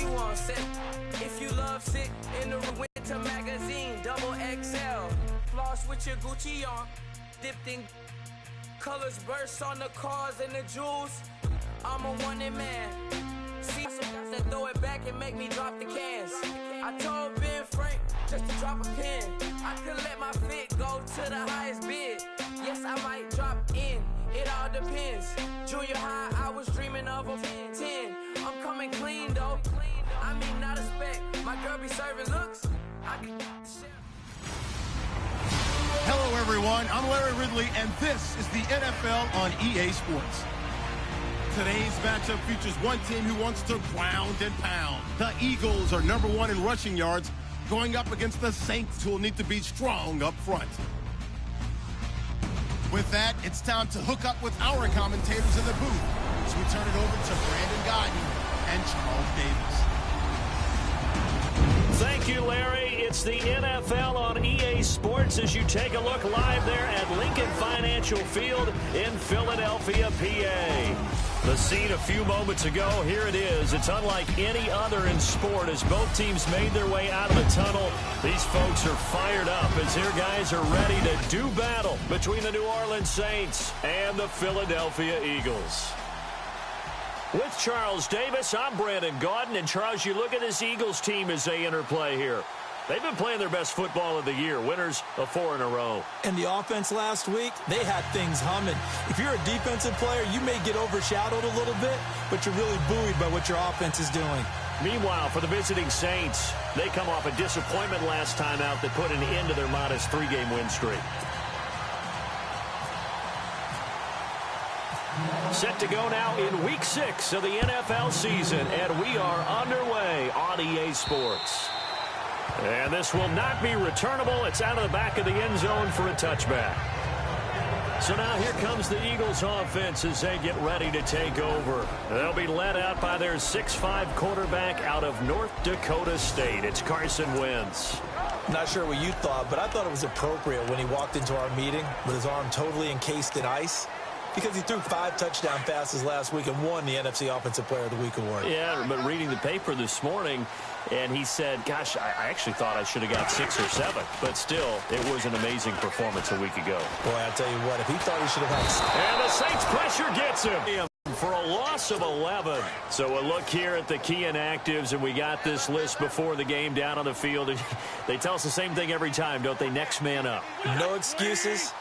you want, set. If you love sick, in the winter magazine, double XL. Floss with your Gucci on, dipped in colors, bursts on the cars and the jewels. I'm a one-in man. See some guys that throw it back and make me drop the cans. I told Ben Frank just to drop a pin. I could let my fit go to the highest bid. Yes, I might drop in. It all depends. Junior high, I was dreaming of a 10. I'm coming clean though. I mean, not a spec. My girl be serving looks. Hello, everyone. I'm Larry Ridley, and this is the NFL on EA Sports. Today's matchup features one team who wants to ground and pound. The Eagles are #1 in rushing yards, going up against the Saints, who will need to be strong up front. With that, it's time to hook up with our commentators in the booth as we turn it over to Brandon Guyton and Charles Davis. Thank you, Larry. It's the NFL on EA Sports as you take a look live there at Lincoln Financial Field in Philadelphia, PA. The scene a few moments ago, here it is. It's unlike any other in sport as both teams made their way out of the tunnel. These folks are fired up as their guys are ready to do battle between the New Orleans Saints and the Philadelphia Eagles. With Charles Davis, I'm Brandon Guyton. And Charles, you look at this Eagles team as they interplay here. They've been playing their best football of the year, winners of 4 in a row. And the offense last week, they had things humming. If you're a defensive player, you may get overshadowed a little bit, but you're really buoyed by what your offense is doing. Meanwhile, for the visiting Saints, they come off a disappointment last time out that put an end to their modest 3-game win streak. Set to go now in Week 6 of the NFL season, and we are underway on EA Sports. And this will not be returnable. It's out of the back of the end zone for a touchback. So now here comes the Eagles offense as they get ready to take over. They'll be led out by their 6'5 quarterback out of North Dakota State. It's Carson Wentz. Not sure what you thought, but I thought it was appropriate when he walked into our meeting with his arm totally encased in ice, because he threw 5 touchdown passes last week and won the NFC Offensive Player of the Week award. Yeah, but reading the paper this morning, and he said, gosh, I actually thought I should have got 6 or 7. But still, it was an amazing performance a week ago. Boy, I tell you what, if he thought he should have had... And the Saints pressure gets him for a loss of 11. So a look here at the key inactives, and we got this list before the game down on the field. They tell us the same thing every time, don't they? Next man up. No excuses.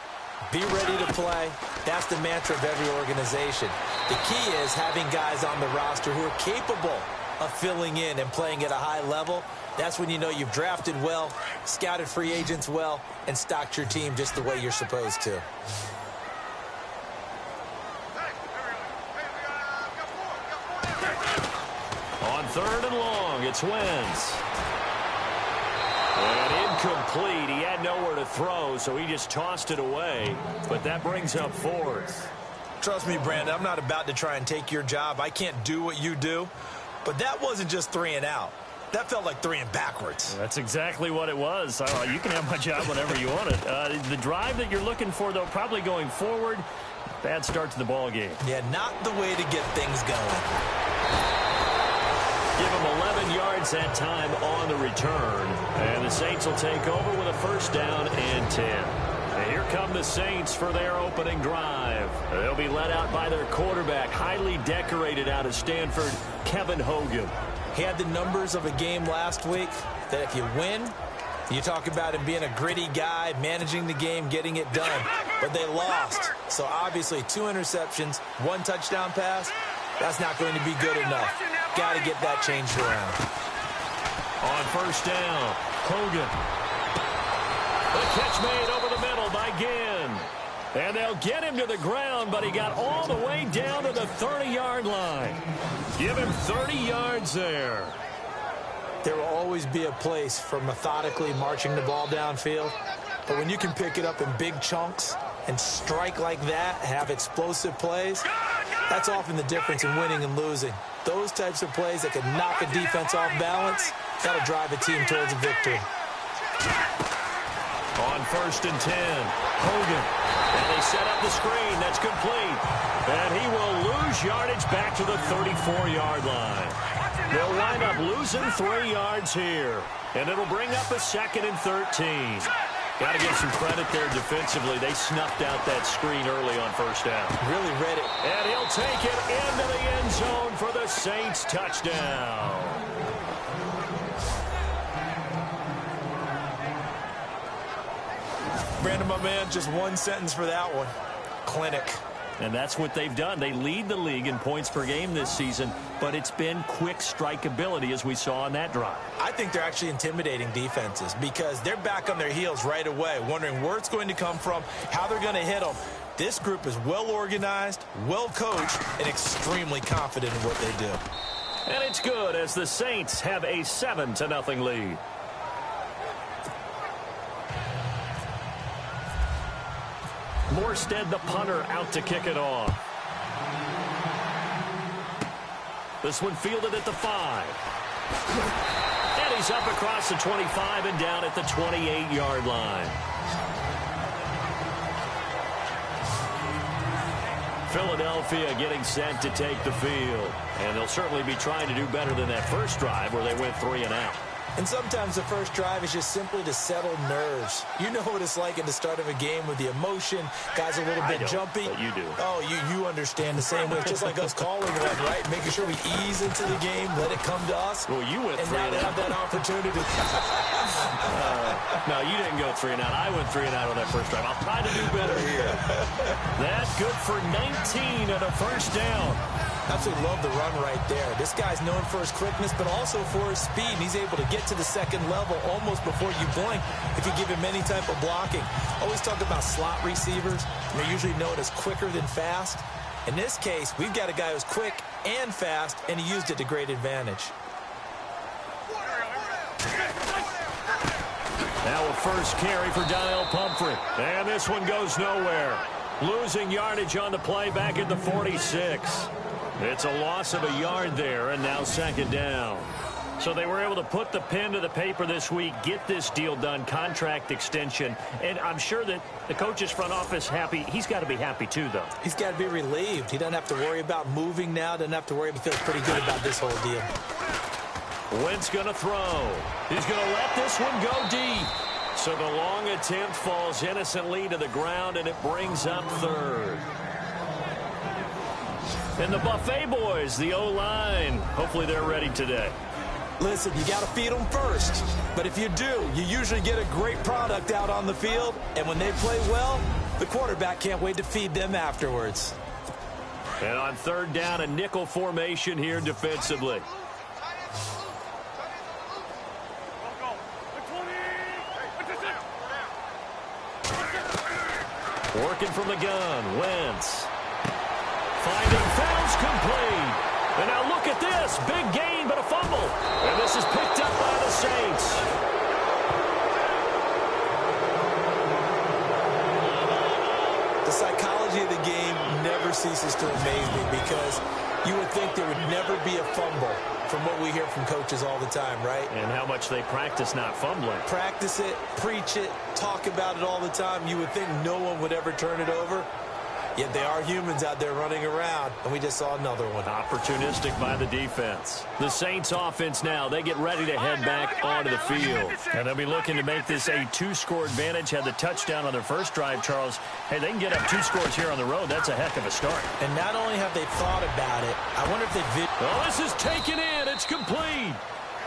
Be ready to play. That's the mantra of every organization. The key is having guys on the roster who are capable of filling in and playing at a high level. That's when you know you've drafted well, scouted free agents well, and stocked your team just the way you're supposed to. On 3rd and long, it's Wentz. And incomplete. He had nowhere to throw, so he just tossed it away. But that brings up 4th. Trust me, Brandon, I'm not about to try and take your job. I can't do what you do. But that wasn't just 3 and out. That felt like 3 and backwards. That's exactly what it was. You can have my job whenever you want it. The drive that you're looking for, though, probably going forward, bad start to the ball game. Yeah, not the way to get things going. Give him 11 yards that time on the return. And the Saints will take over with a 1st down and 10. And here come the Saints for their opening drive. They'll be led out by their quarterback, highly decorated out of Stanford, Kevin Hogan. He had the numbers of a game last week that if you win, you talk about him being a gritty guy, managing the game, getting it done. But they lost. So obviously 2 interceptions, 1 touchdown pass. That's not going to be good enough. Got to get that changed around. On 1st down, Hogan. The catch made over the middle by Ginn. And they'll get him to the ground, but he got all the way down to the 30-yard line. Give him 30 yards there. There will always be a place for methodically marching the ball downfield. But when you can pick it up in big chunks and strike like that, have explosive plays, that's often the difference in winning and losing. Those types of plays that can knock a defense off balance, that'll drive a team towards a victory. On 1st and 10, Hogan. And they set up the screen. That's complete. And he will lose yardage back to the 34-yard line. They'll wind up losing 3 yards here. And it'll bring up a 2nd and 13. Got to give some credit there defensively. They snuffed out that screen early on first down. Really read it. And he'll take it into the end zone for the Saints touchdown. Brandon, my man, just one sentence for that one. Clinic. And that's what they've done. They lead the league in points per game this season, but it's been quick strikeability as we saw on that drive. I think they're actually intimidating defenses because they're back on their heels right away, wondering where it's going to come from, how they're going to hit them. This group is well organized, well coached, and extremely confident in what they do. And it's good as the Saints have a 7-0 lead. Morstead, the punter, out to kick it off. This one fielded at the 5. And he's up across the 25 and down at the 28-yard line. Philadelphia getting set to take the field. And they'll certainly be trying to do better than that first drive where they went 3 and out. And sometimes the first drive is just simply to settle nerves. You know what it's like at the start of a game with the emotion. Guys a little bit jumpy. But you do. Oh, you understand the same way. Just like us calling one, right? Making sure we ease into the game, let it come to us. Well, you went 3 and and now they have that opportunity. No, you didn't go 3 and out. I went 3 and out on that first drive. I'll try to do better here. That's good for 19 and a first down. Absolutely love the run right there. This guy's known for his quickness, but also for his speed. And he's able to get to the second level almost before you blink if you give him any type of blocking. Always talk about slot receivers. They're usually known as quicker than fast. In this case, we've got a guy who's quick and fast, and he used it to great advantage. Now a first carry for Donnell Pumphrey. And this one goes nowhere. Losing yardage on the play back at the 46. It's a loss of a yard there, and now second down. So they were able to put the pen to the paper this week, get this deal done, contract extension. And I'm sure that the coach's front office happy. He's got to be happy too, though. He's got to be relieved. He doesn't have to worry about moving now. Doesn't have to worry. He feels pretty good about this whole deal. Wentz going to throw. He's going to let this one go deep. So the long attempt falls innocently to the ground, and it brings up third. And the Buffet boys, the O-line, hopefully they're ready today. Listen, you got to feed them first. But if you do, you usually get a great product out on the field. And when they play well, the quarterback can't wait to feed them afterwards. And on third down, a nickel formation here defensively. Working from the gun, Wentz. Finding Fells complete. And now look at this. Big gain, but a fumble. And this is picked up by the Saints. The psychology of the game never ceases to amaze me because you would think there would never be a fumble from what we hear from coaches all the time, right? And how much they practice not fumbling. Practice it, preach it, talk about it all the time. You would think no one would ever turn it over. Yet they are humans out there running around, and we just saw another one. Opportunistic by the defense. The Saints offense now, they get ready to head back onto the field. And they'll be looking to make this a 2-score advantage. Had the touchdown on their first drive, Charles. Hey, they can get up 2 scores here on the road. That's a heck of a start. And not only have they thought about it, I wonder if they... Oh, this is taken in. It's complete.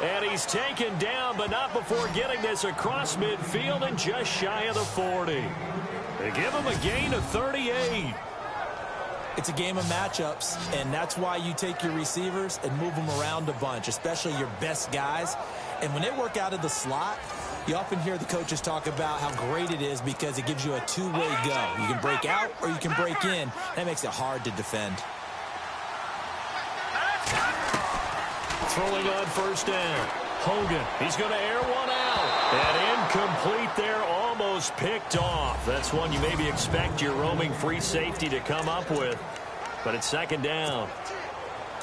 And he's taken down, but not before getting this across midfield and just shy of the 40. They give him a gain of 38. It's a game of matchups, and that's why you take your receivers and move them around a bunch, especially your best guys. And when they work out of the slot, you often hear the coaches talk about how great it is because it gives you a two-way go. You can break out or you can break in. That makes it hard to defend. Throwing on first down. Hogan, he's going to air one out. And incomplete there, almost picked off. That's one you maybe expect your roaming free safety to come up with. But it's second down.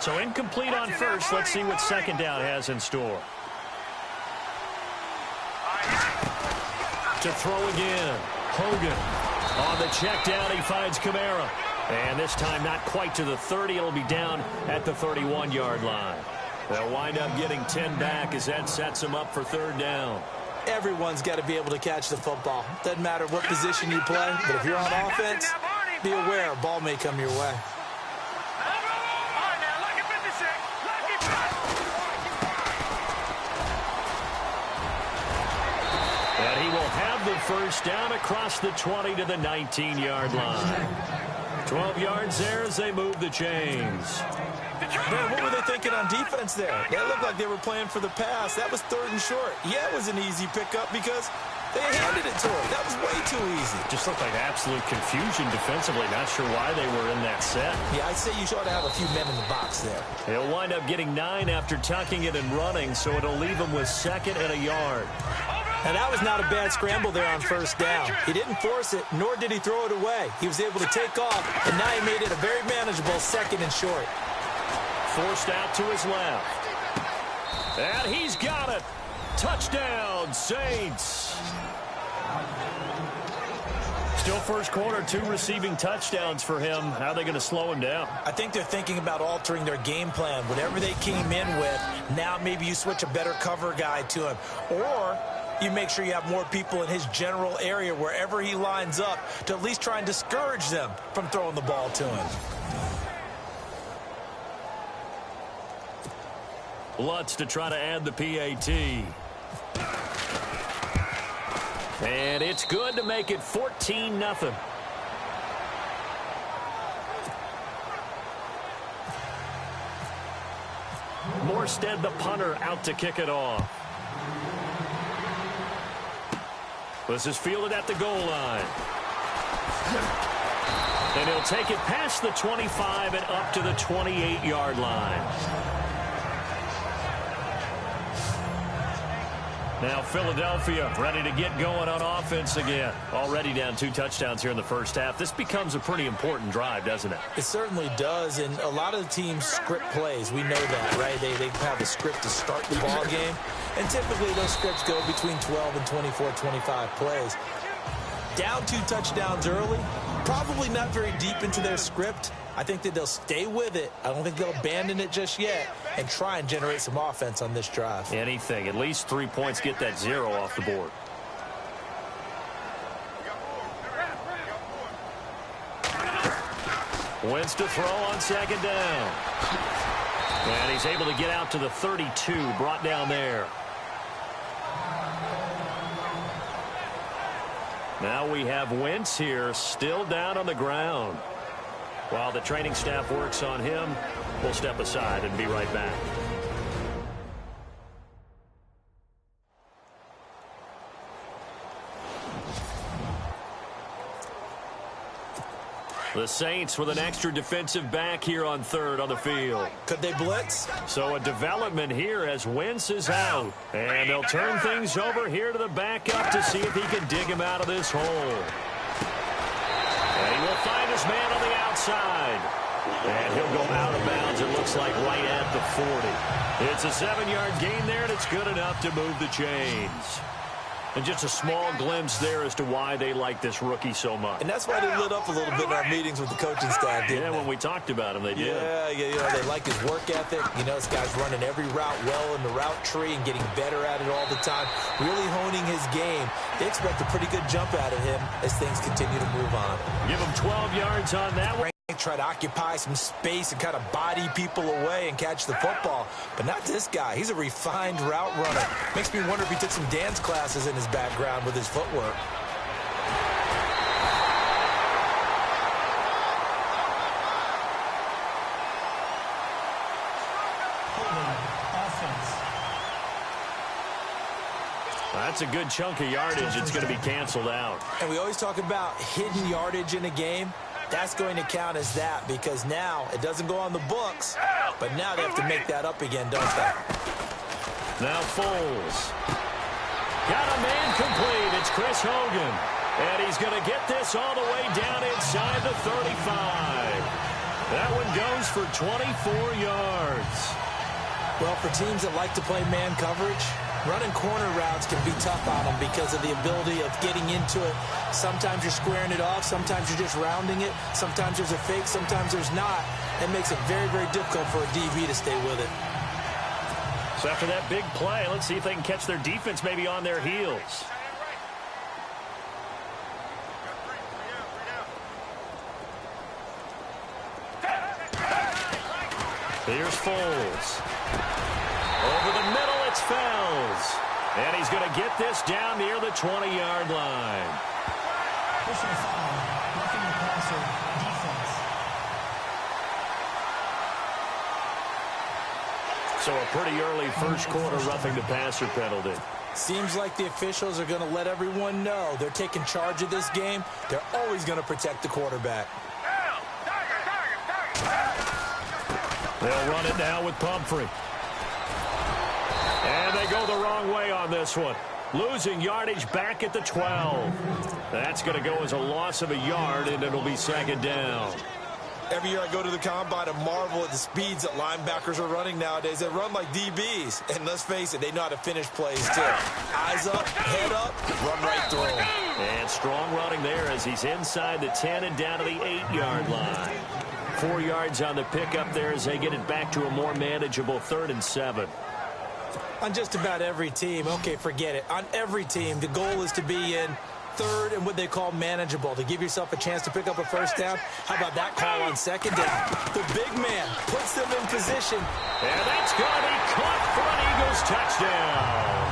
So incomplete on first. Let's see what second down has in store. To throw again. Hogan on the check down. He finds Kamara. And this time not quite to the 30. It'll be down at the 31-yard line. They'll wind up getting 10 back as that sets them up for third down. Everyone's got to be able to catch the football. Doesn't matter what position you play, but if you're on offense, be aware a ball may come your way. And he will have the first down across the 20 to the 19-yard line. 12 yards there as they move the chains. Man, what were they thinking on defense there? They looked like they were playing for the pass. That was third and short. Yeah, it was an easy pickup because they handed it to him. That was way too easy. Just looked like absolute confusion defensively. Not sure why they were in that set. Yeah, I'd say you ought to have a few men in the box there. He'll wind up getting 9 after tucking it and running, so it'll leave him with 2nd and a yard. Now, that was not a bad scramble there on first down. He didn't force it, nor did he throw it away. He was able to take off, and now he made it a very manageable 2nd and short. Forced out to his left. And he's got it. Touchdown, Saints. Still first quarter, 2 receiving touchdowns for him. How are they going to slow him down? I think they're thinking about altering their game plan. Whatever they came in with, now maybe you switch a better cover guy to him. Or you make sure you have more people in his general area wherever he lines up to at least try and discourage them from throwing the ball to him. Lutz to try to add the PAT. And it's good to make it 14-0. Morstead, the punter, out to kick it off. This is fielded at the goal line. And he'll take it past the 25 and up to the 28-yard line. Now Philadelphia ready to get going on offense again. Already down 2 touchdowns here in the first half. This becomes a pretty important drive, doesn't it? It certainly does, and a lot of the teams script plays. We know that, right? They have a script to start the ball game, and typically those scripts go between 12 and 24, 25 plays. Down 2 touchdowns early, probably not very deep into their script. I think that they'll stay with it. I don't think they'll abandon it just yet and try and generate some offense on this drive. Anything. At least 3 points, get that 0 off the board. Wentz to throw on 2nd down. And he's able to get out to the 32, brought down there. Now we have Wentz here, still down on the ground. While the training staff works on him, we'll step aside and be right back. The Saints with an extra defensive back here on 3rd on the field. Could they blitz? So a development here as Wentz is out. And they'll turn things over here to the backup to see if he can dig him out of this hole. And he will find his man on the outside. And he'll go out of bounds, it looks like, right at the 40. It's a 7-yard gain there, and it's good enough to move the chains. And just a small glimpse there as to why they like this rookie so much. And that's why they lit up a little bit in our meetings with the coaching staff, didn't they? When we talked about him, they did. Yeah, you know, they like his work ethic. You know, this guy's running every route well in the route tree and getting better at it all the time, really honing his game. They expect a pretty good jump out of him as things continue to move on. Give him 12 yards on that one. Try to occupy some space and kind of body people away and catch the football. But not this guy. He's a refined route runner. Makes me wonder if he took some dance classes in his background with his footwork. That's a good chunk of yardage. It's going to be canceled out. And we always talk about hidden yardage in a game. That's going to count as that because now it doesn't go on the books, but now they have to make that up again, don't they? Now Foles. Got a man complete. It's Chris Hogan. And he's going to get this all the way down inside the 35. That one goes for 24 yards. Well, for teams that like to play man coverage, Running corner routes can be tough on them because of the ability of getting into it. Sometimes you're squaring it off. Sometimes you're just rounding it. Sometimes there's a fake. Sometimes there's not. It makes it very, very difficult for a DB to stay with it. So after that big play, let's see if they can catch their defense maybe on their heels. Here's Foles. Over the middle, it's Fells. And he's going to get this down near the 20-yard line. Personal foul, roughing the passer, defense. So a pretty early first quarter roughing the passer penalty. Seems like the officials are going to let everyone know they're taking charge of this game. They're always going to protect the quarterback. They'll run it now with Pumphrey. And they go the wrong way on this one. Losing yardage back at the 12. That's going to go as a loss of a yard, and it'll be second down. Every year I go to the combine and marvel at the speeds that linebackers are running nowadays. They run like DBs. And let's face it, they know how to finish plays too. Eyes up, head up, run right through them. And strong running there as he's inside the 10 and down to the 8-yard line. 4 yards on the pickup there as they get it back to a more manageable 3rd and 7. On just about every team, okay, forget it. On every team, the goal is to be in 3rd and what they call manageable, to give yourself a chance to pick up a first down. How about that call on 2nd down? The big man puts them in position. And that's going to be caught for an Eagles touchdown.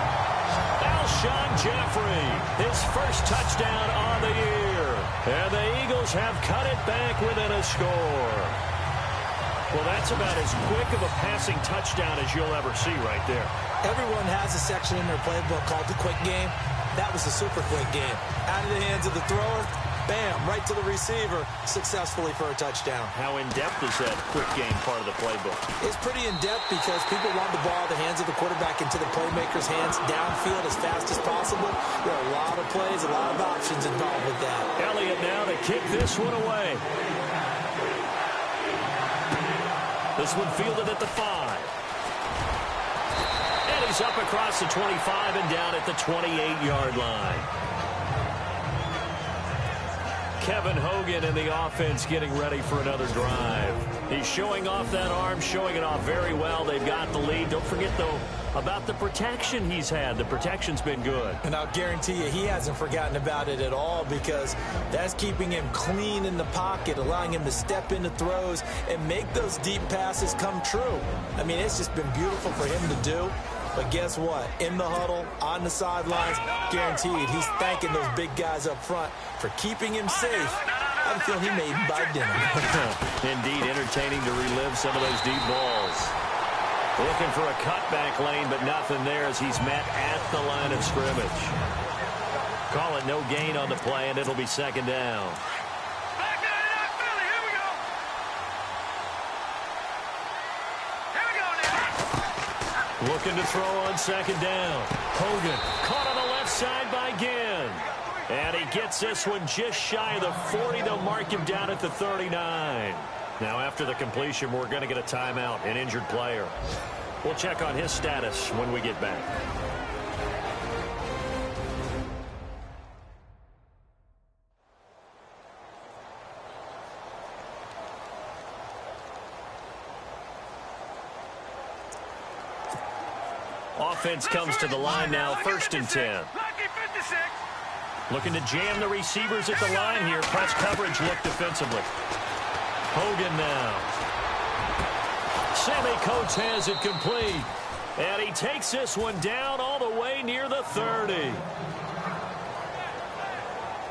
Alshon Jeffrey, his first touchdown on the year. And the Eagles have cut it back within a score. Well, that's about as quick of a passing touchdown as you'll ever see right there. Everyone has a section in their playbook called the quick game. That was the super quick game. Out of the hands of the thrower, bam, right to the receiver, successfully for a touchdown. How in-depth is that quick game part of the playbook? It's pretty in-depth because people want the ball out of the hands of the quarterback into the playmaker's hands downfield as fast as possible. There are a lot of plays, a lot of options involved with that. Elliott now to kick this one away. This one fielded at the 5. And he's up across the 25 and down at the 28-yard line. Kevin Hogan and the offense getting ready for another drive. He's showing off that arm, showing it off very well. They've got the lead. Don't forget, though, about the protection he's had. The protection's been good. And I'll guarantee you he hasn't forgotten about it at all because that's keeping him clean in the pocket, allowing him to step into throws and make those deep passes come true. I mean, it's just been beautiful for him to do. But guess what? In the huddle, on the sidelines, guaranteed he's thanking those big guys up front for keeping him safe. I feel he may even buy dinner. Indeed, entertaining to relive some of those deep balls. Looking for a cutback lane, but nothing there as he's met at the line of scrimmage. Call it no gain on the play, and it'll be second down. Looking to throw on second down. Hogan caught on the left side by Ginn. And he gets this one just shy of the 40. They'll mark him down at the 39. Now after the completion, we're going to get a timeout, an injured player. We'll check on his status when we get back. Offense comes to the line now, 1st and 10. Looking to jam the receivers at the line here. Press coverage look defensively. Hogan now. Sammy Coates has it complete. And he takes this one down all the way near the 30.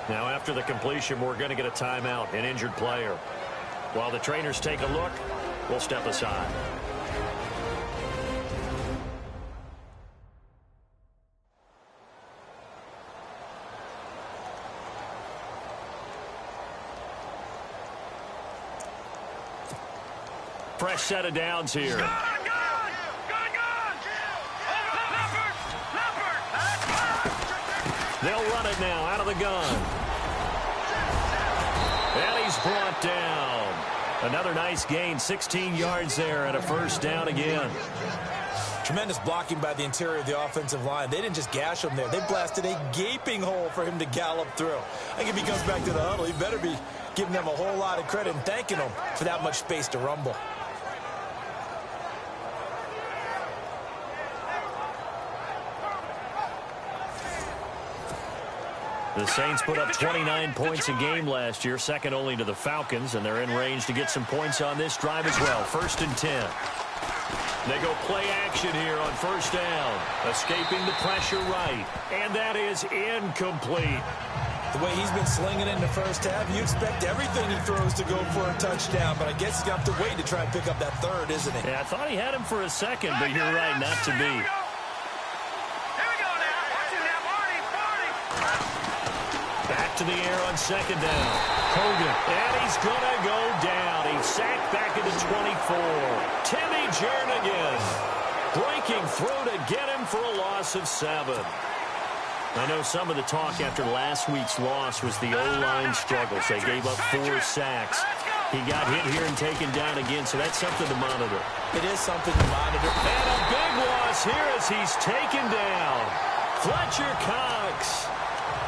Now after the completion, we're going to get a timeout, an injured player. While the trainers take a look, we'll step aside. Fresh set of downs here. They'll run it now out of the gun. And he's brought down. Another nice gain, 16 yards there and a first down again. Tremendous blocking by the interior of the offensive line. They didn't just gash him there. They blasted a gaping hole for him to gallop through. I think if he comes back to the huddle, he better be giving them a whole lot of credit and thanking them for that much space to rumble. The Saints put up 29 points a game last year, second only to the Falcons, and they're in range to get some points on this drive as well. 1st and 10. They go play action here on 1st down. Escaping the pressure right. And that is incomplete. The way he's been slinging in the first half, you expect everything he throws to go for a touchdown, but I guess he's going to have to wait to try and pick up that third, isn't he? Yeah, I thought he had him for a second, but you're right, not to be. Back to the air on 2nd down. Hogan, and he's going to go down. He's sacked back into 24. Timmy Jernigan breaking through to get him for a loss of 7. I know some of the talk after last week's loss was the O-line struggles. They gave up 4 sacks. He got hit here and taken down again, so that's something to monitor. It is something to monitor. And a big loss here as he's taken down. Fletcher Cox.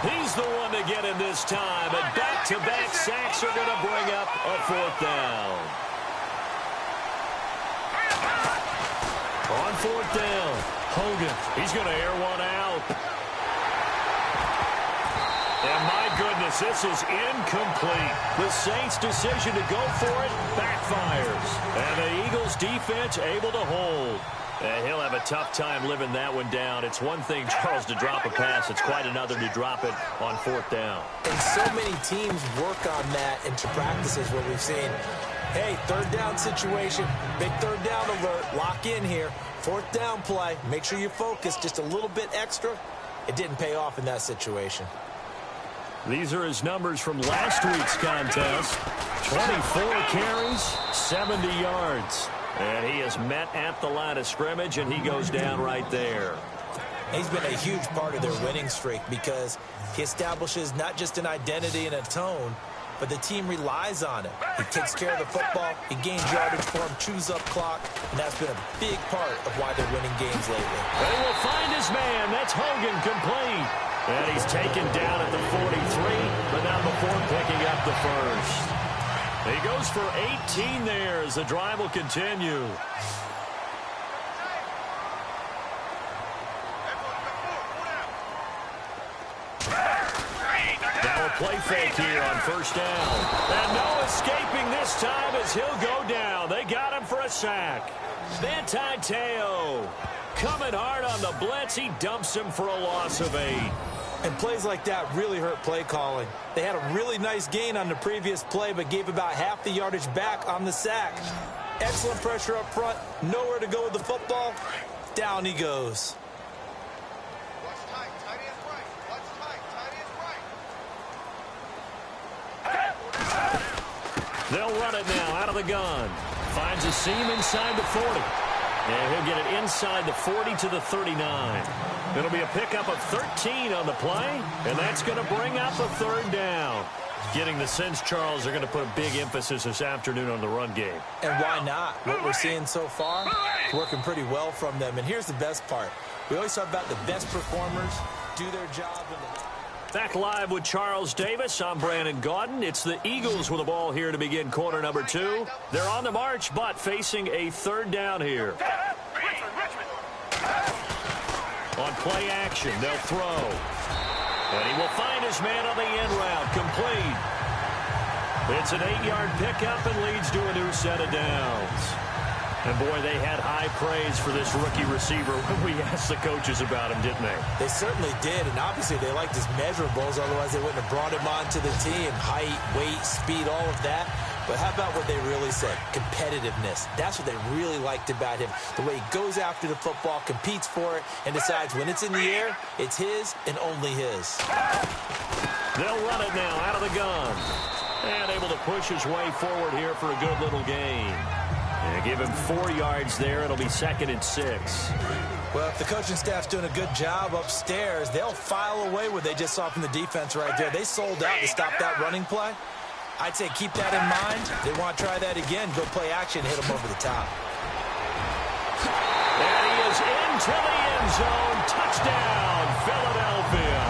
He's the one to get him this time, and back-to-back sacks are going to bring up a 4th down. On 4th down, Hogan, he's going to air one out. And my goodness, this is incomplete. The Saints' decision to go for it backfires. And the Eagles' defense able to hold. And he'll have a tough time living that one down. It's one thing, Charles, to drop a pass. It's quite another to drop it on 4th down. And so many teams work on that into practices where we've seen, hey, 3rd down situation, big 3rd down alert, lock in here. 4th down play, make sure you focus just a little bit extra. It didn't pay off in that situation. These are his numbers from last week's contest. 24 carries, 70 yards. And he is met at the line of scrimmage, and he goes down right there. He's been a huge part of their winning streak because he establishes not just an identity and a tone, but the team relies on it. He takes care of the football, he gains yardage for him, chews up clock, and that's been a big part of why they're winning games lately. And he will find his man. That's Hogan, complete. And he's taken down at the 43, but not before picking up the 1st. He goes for 18 there as the drive will continue. Now a play fake here on 1st down. And no escaping this time as he'll go down. They got him for a sack. Manti Te'o coming hard on the blitz. He dumps him for a loss of 8. And plays like that really hurt play calling. They had a really nice gain on the previous play, but gave about half the yardage back on the sack. Excellent pressure up front. Nowhere to go with the football. Down he goes. They'll run it now out of the gun. Finds a seam inside the 40. And he'll get it inside the 40 to the 39. It'll be a pickup of 13 on the play, and that's going to bring up a 3rd down. Getting the sense, Charles, they're going to put a big emphasis this afternoon on the run game. And why not? What we're seeing so far, it's working pretty well from them. And here's the best part. We always talk about the best performers do their job. Back live with Charles Davis. I'm Brandon Gaudin. It's the Eagles with the ball here to begin quarter number 2. They're on the march, but facing a 3rd down here. On play action, they'll throw. And he will find his man on the end route. Complete. It's an 8-yard pickup and leads to a new set of downs. And, boy, they had high praise for this rookie receiver when we asked the coaches about him, didn't they? They certainly did, and obviously they liked his measurables. Otherwise, they wouldn't have brought him onto the team. Height, weight, speed, all of that. But how about what they really said? Competitiveness. That's what they really liked about him. The way he goes after the football, competes for it, and decides when it's in the air, it's his and only his. They'll run it now out of the gun. And able to push his way forward here for a good little gain. And give him 4 yards there. It'll be 2nd and 6. Well, if the coaching staff's doing a good job upstairs, they'll file away what they just saw from the defense right there. They sold out to stop that running play. I'd say keep that in mind. They want to try that again. Go play action, hit them over the top. And he is into the end zone. Touchdown, Philadelphia.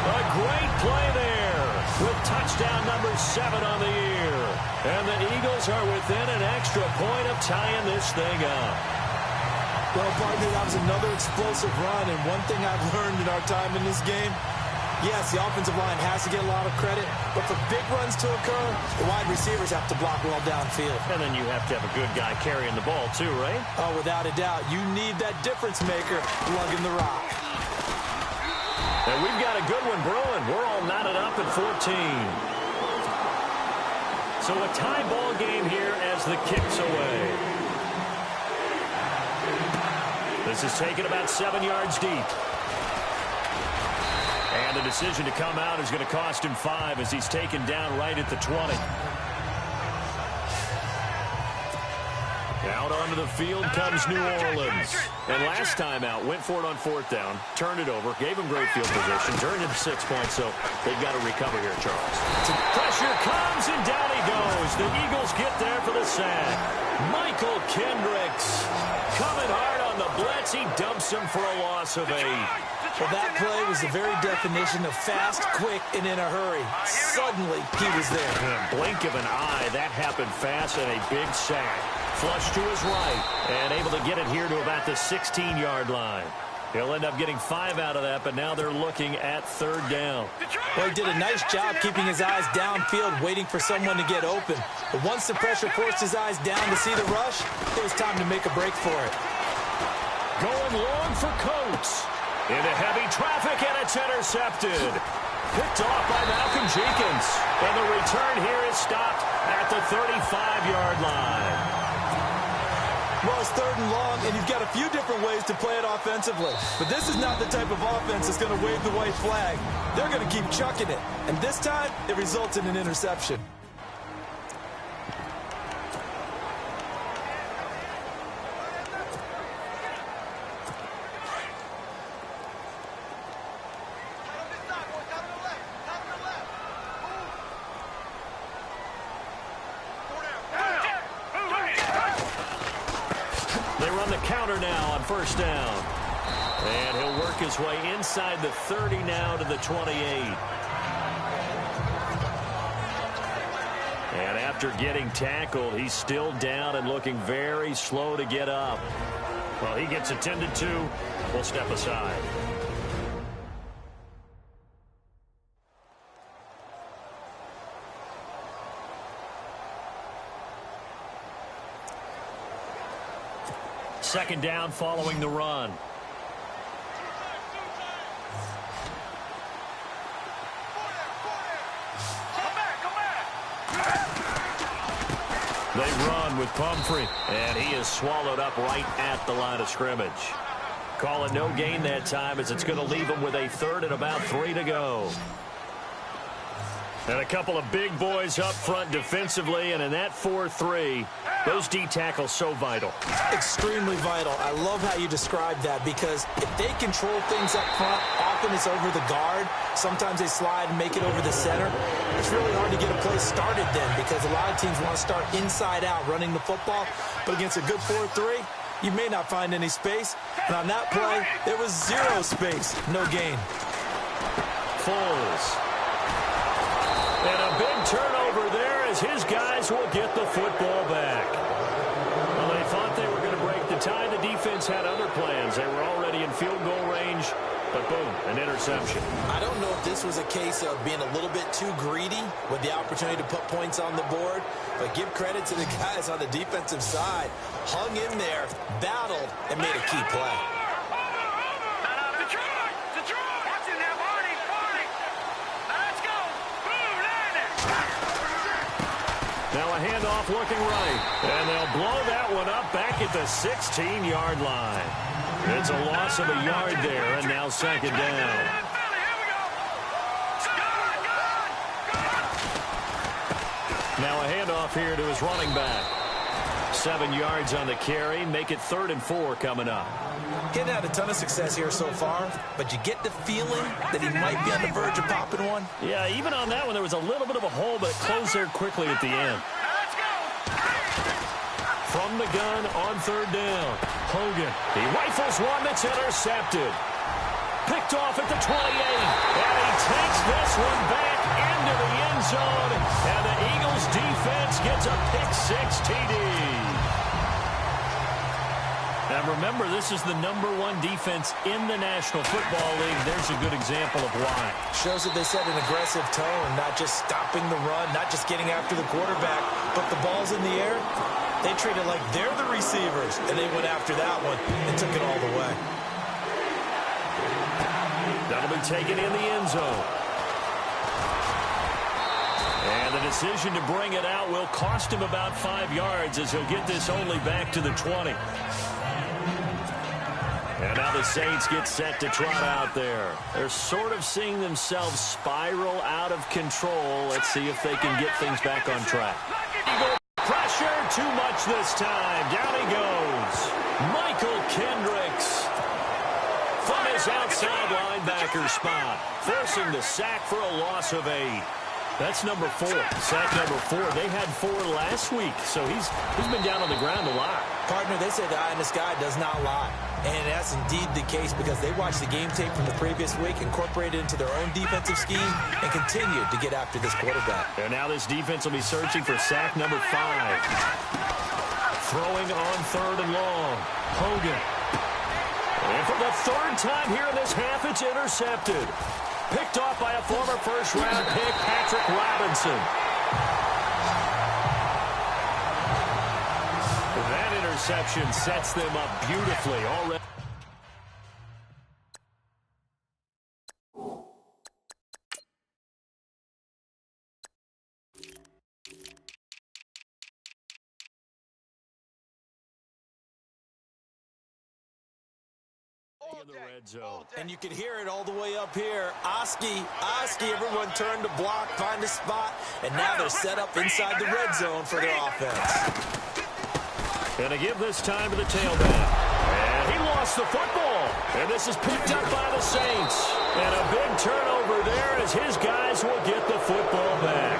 A great play there with touchdown number 7 on the year. And the Eagles are within an extra point of tying this thing up. Well, partner, that was another explosive run, and one thing I've learned in our time in this game, yes, the offensive line has to get a lot of credit, but for big runs to occur, the wide receivers have to block well downfield. And then you have to have a good guy carrying the ball too, right? Oh, without a doubt. You need that difference maker lugging the rock. And we've got a good one brewing. We're all knotted up at 14. So a tie ball game here as the kick's away. This is taken about 7 yards deep. And the decision to come out is going to cost him 5 as he's taken down right at the 20. Out onto the field comes New Orleans. And last time out, went for it on 4th down, turned it over, gave him great field position, turned into 6 points, so they've got to recover here, Charles. Pressure comes, and down he goes. The Eagles get there for the sack. Michael Kendricks coming hard on the blitz. He dumps him for a loss of 8. Well, that play was the very definition of fast, quick, and in a hurry. Suddenly, he was there. In a blink of an eye, that happened fast, and a big sack. Flush to his right, and able to get it here to about the 16-yard line. He'll end up getting 5 out of that, but now they're looking at 3rd down. Well, he did a nice job keeping his eyes downfield, waiting for someone to get open. But once the pressure forced his eyes down to see the rush, it was time to make a break for it. Going long for Coates. Into heavy traffic, and it's intercepted. Picked off by Malcolm Jenkins. And the return here is stopped at the 35-yard line. Well, it's 3rd and long, and you've got a few different ways to play it offensively. But this is not the type of offense that's going to wave the white flag. They're going to keep chucking it. And this time, it results in an interception. Now on 1st down. And he'll work his way inside the 30 now to the 28. And after getting tackled, he's still down and looking very slow to get up. Well, he gets attended to. We'll step aside. Second down following the run. They run with Pumphrey, and he is swallowed up right at the line of scrimmage. Calling no gain that time as it's going to leave him with a 3rd and about 3 to go. And a couple of big boys up front defensively, and in that 4-3, those D tackles so vital. Extremely vital. I love how you described that, because if they control things up front, often it's over the guard. Sometimes they slide and make it over the center. It's really hard to get a play started then, because a lot of teams want to start inside out running the football. But against a good 4-3, you may not find any space. And on that play, there was 0 space, no gain. Foles. And a big turnover there as his guys will get the football back. Well, they thought they were going to break the tie. The defense had other plans. They were already in field goal range, but boom, an interception. I don't know if this was a case of being a little bit too greedy with the opportunity to put points on the board, but give credit to the guys on the defensive side. Hung in there, battled, and made a key play. Now a handoff looking right, and they'll blow that one up back at the 16-yard line. It's a loss of a yard there, and now 2nd down. Now a handoff here to his running back. 7 yards on the carry, make it 3rd and 4 coming up. He hadn't had a ton of success here so far, but you get the feeling that he might be on the verge of popping one. Yeah, even on that one, there was a little bit of a hole, but it closed there quickly at the end. From the gun on 3rd down. Hogan. He rifles one that's intercepted. Picked off at the 28. And he takes this one back into the end zone. And the Eagles defense gets a pick-6 TD. Now remember, this is the #1 defense in the National Football League. There's a good example of why. Shows that they set an aggressive tone, not just stopping the run, not just getting after the quarterback, but the ball's in the air. They treat it like they're the receivers, and they went after that one and took it all the way. That'll be taken in the end zone. And the decision to bring it out will cost him about 5 yards as he'll get this only back to the 20. And now the Saints get set to trot out there. They're sort of seeing themselves spiral out of control. Let's see if they can get things back on track. Eagle pressure, too much this time. Down he goes. Michael Kendricks from his outside linebacker spot, forcing the sack for a loss of 8. That's number 4. Sack number 4. They had 4 last week, so he's been down on the ground a lot. Partner, they say the eye in the sky does not lie. And that's indeed the case because they watched the game tape from the previous week, incorporated it into their own defensive scheme, and continued to get after this quarterback. And now this defense will be searching for sack number 5. Throwing on 3rd and long. Hogan. And for the 3rd time here in this half, it's intercepted. Picked off by a former first-round pick, Patrick Robinson. That interception sets them up beautifully already. In the red zone. And you can hear it all the way up here. Oski, everyone turned to block, find a spot, and now they're set up inside the red zone for their offense. Going to give this time to the tailback. And he lost the football. And this is picked up by the Saints. And a big turnover there as his guys will get the football back.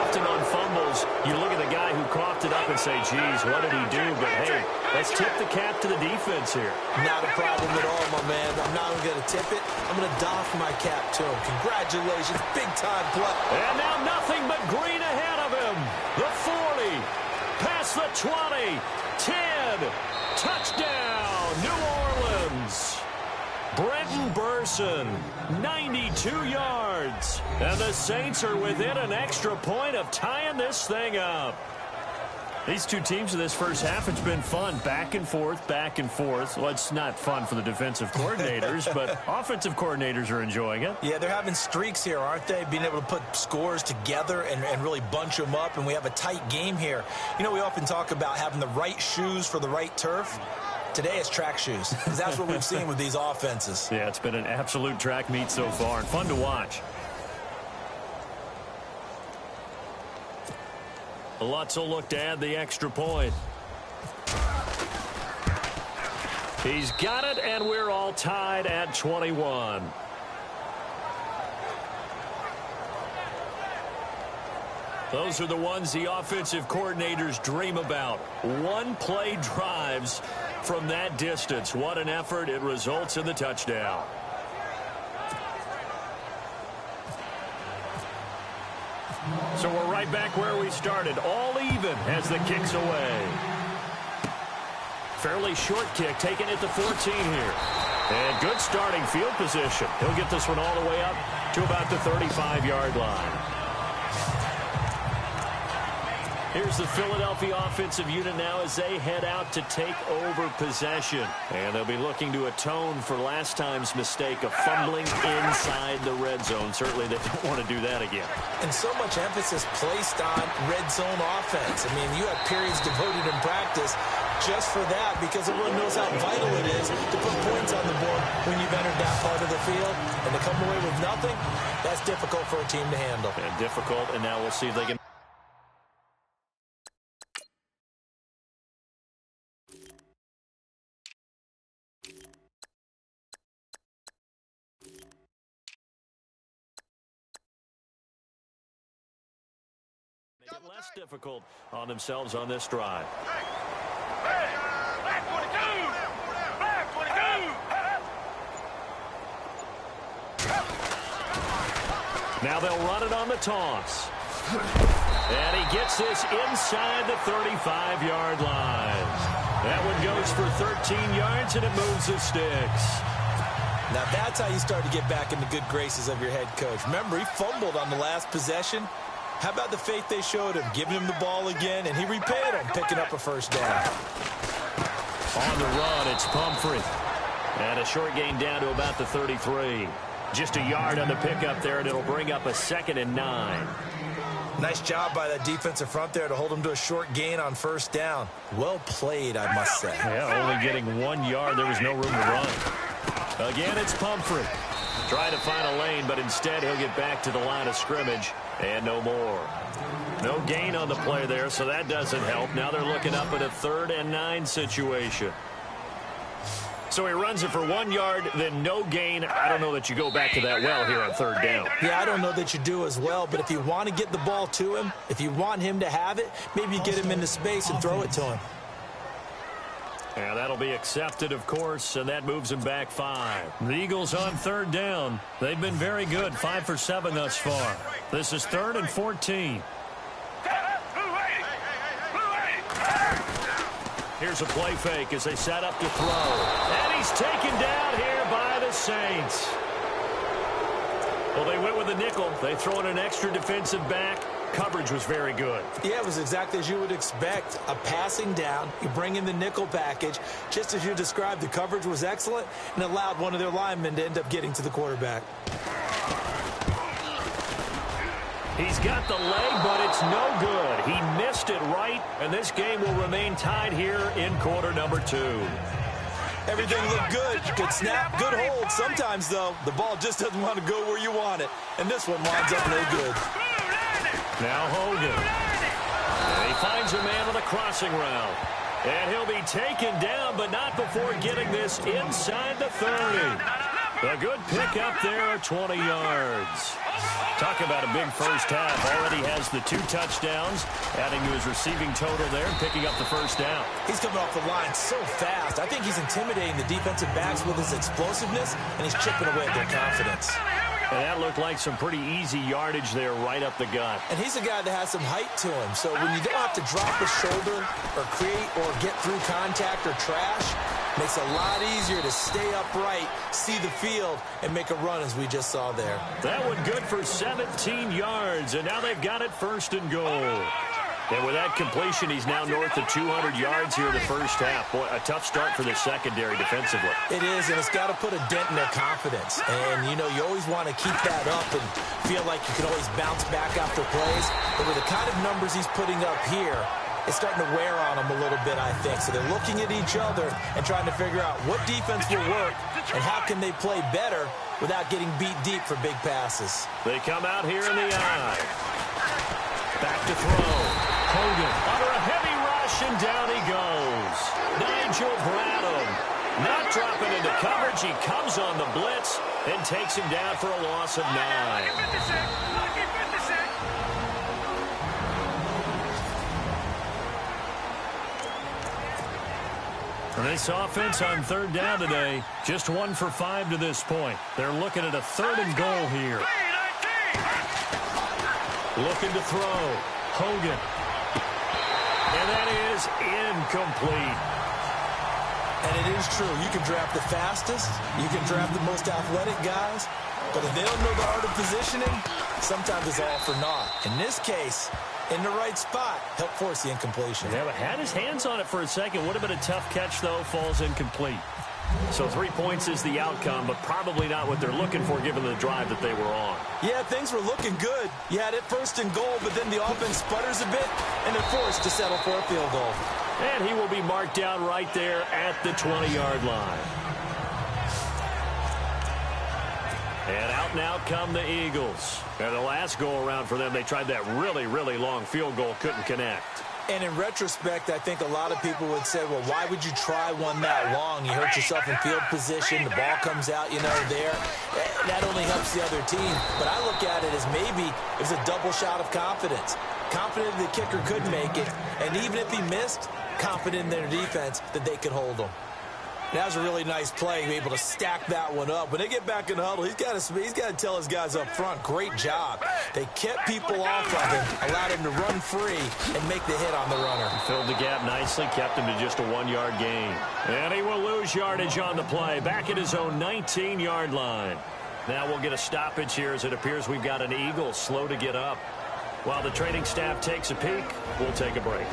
Often on fumbles, you look at the guy who coughed it up and say, geez, what did he do? But, hey, let's tip the cap to the defense here. Not a problem at all, my man. I'm not even going to tip it. I'm going to doff my cap to him. Congratulations. Big-time play. And now nothing but green ahead of him. The 40. Past the 20. 10. Touchdown, New Orleans. Brenton Burson, 92 yards. And the Saints are within an extra point of tying this thing up. These two teams in this first half, it's been fun. Back and forth, back and forth. Well, it's not fun for the defensive coordinators, but offensive coordinators are enjoying it. Yeah, they're having streaks here, aren't they? Being able to put scores together and really bunch them up, and we have a tight game here. You know, we often talk about having the right shoes for the right turf. Today it's track shoes, because that's what we've seen with these offenses. Yeah, it's been an absolute track meet so far, and fun to watch. Lutz will look to add the extra point. He's got it, and we're all tied at 21. Those are the ones the offensive coordinators dream about. One-play drives from that distance. What an effort. It results in the touchdown. So we're right back where we started. All even as the kick's away. Fairly short kick, taking it to 14 here. And good starting field position. He'll get this one all the way up to about the 35-yard line. Here's the Philadelphia offensive unit now as they head out to take over possession. And they'll be looking to atone for last time's mistake of fumbling inside the red zone. Certainly they don't want to do that again. And so much emphasis placed on red zone offense. I mean, you have periods devoted in practice just for that because everyone knows how vital it is to put points on the board when you've entered that part of the field. And to come away with nothing, that's difficult for a team to handle. And difficult, and now we'll see if they can. Make it less difficult on themselves on this drive. Now they'll run it on the toss. And he gets this inside the 35-yard line. That one goes for 13 yards, and it moves the sticks. Now that's how you start to get back in the good graces of your head coach. Remember, he fumbled on the last possession. How about the faith they showed him, giving him the ball again, and he repaid him, picking up a first down. On the run, it's Pumphrey. And a short gain down to about the 33. Just a yard on the pickup there, and it'll bring up a 2nd and 9. Nice job by that defensive front there to hold him to a short gain on first down. Well played, I must say. Yeah, only getting 1 yard. There was no room to run. Again, it's Pumphrey. Trying to find a lane, but instead he'll get back to the line of scrimmage and no more. No gain on the play there, so that doesn't help. Now they're looking up at a 3rd and 9 situation. So he runs it for 1 yard, then no gain. I don't know that you go back to that well here on 3rd down. Yeah, I don't know that you do as well, but if you want to get the ball to him, if you want him to have it, maybe you get him into space and throw it to him. And that'll be accepted, of course, and that moves him back 5. The Eagles on 3rd down. They've been very good, 5 for 7 thus far. This is 3rd and 14. Here's a play fake as they set up to throw. And he's taken down here by the Saints. Well, they went with a nickel. They throw in an extra defensive back. Coverage was very good. Yeah, it was exactly as you would expect. A passing down. You bring in the nickel package. Just as you described, the coverage was excellent and allowed one of their linemen to end up getting to the quarterback. He's got the leg, but it's no good. He missed it right, and this game will remain tied here in quarter number 2. Everything looked good. Good snap, good hold. Sometimes, though, the ball just doesn't want to go where you want it. And this one winds up no good. Now Hogan. And he finds a man on a crossing route. And he'll be taken down, but not before getting this inside the 30. A good pickup there, 20 yards. Talk about a big first half. Already has the 2 touchdowns, adding to his receiving total there, picking up the first down. He's coming off the line so fast. I think he's intimidating the defensive backs with his explosiveness, and he's chipping away at their confidence. And that looked like some pretty easy yardage there right up the gut. And he's a guy that has some height to him. So when you don't have to drop a shoulder or create or get through contact or trash, makes it a lot easier to stay upright, see the field, and make a run as we just saw there. That one good for 17 yards, and now they've got it 1st and goal. And with that completion, he's now north of 200 yards here in the first half. Boy, a tough start for the secondary defensively. It is, and it's got to put a dent in their confidence. And, you know, you always want to keep that up and feel like you can always bounce back after plays. But with the kind of numbers he's putting up here, it's starting to wear on them a little bit, I think. So they're looking at each other and trying to figure out what defense will work and how can they play better without getting beat deep for big passes. They come out here in the eye. Back to throw. Hogan under a heavy rush, and down he goes. Nigel Bradham not dropping into coverage. He comes on the blitz and takes him down for a loss of 9. This offense on 3rd down today, just 1 for 5 to this point. They're looking at a 3rd and goal here. Looking to throw. Hogan. And that is incomplete. And it is true. You can draft the fastest. You can draft the most athletic guys. But if they don't know the art of positioning, sometimes it's all for naught. In this case, in the right spot, help force the incompletion. Yeah, but had his hands on it for a second. Would have been a tough catch, though. Falls incomplete. So 3 points is the outcome, but probably not what they're looking for given the drive that they were on. Yeah, things were looking good. You had it 1st and goal, but then the offense sputters a bit, and they're forced to settle for a field goal. And he will be marked down right there at the 20-yard line. And out now come the Eagles. And the last go-around for them, they tried that really, really long field goal, couldn't connect. And in retrospect, I think a lot of people would say, well, why would you try one that long? You hurt yourself in field position. The ball comes out, you know, there. That only helps the other team. But I look at it as maybe it was a double shot of confidence. Confident the kicker could make it. And even if he missed, confident in their defense that they could hold him. That was a really nice play, able to stack that one up. When they get back in the huddle, he's got to tell his guys up front, great job. They kept people off of him, allowed him to run free and make the hit on the runner. Filled the gap nicely, kept him to just a 1-yard gain. And he will lose yardage on the play, back at his own 19-yard line. Now we'll get a stoppage here as it appears we've got an Eagle slow to get up. While the training staff takes a peek, we'll take a break.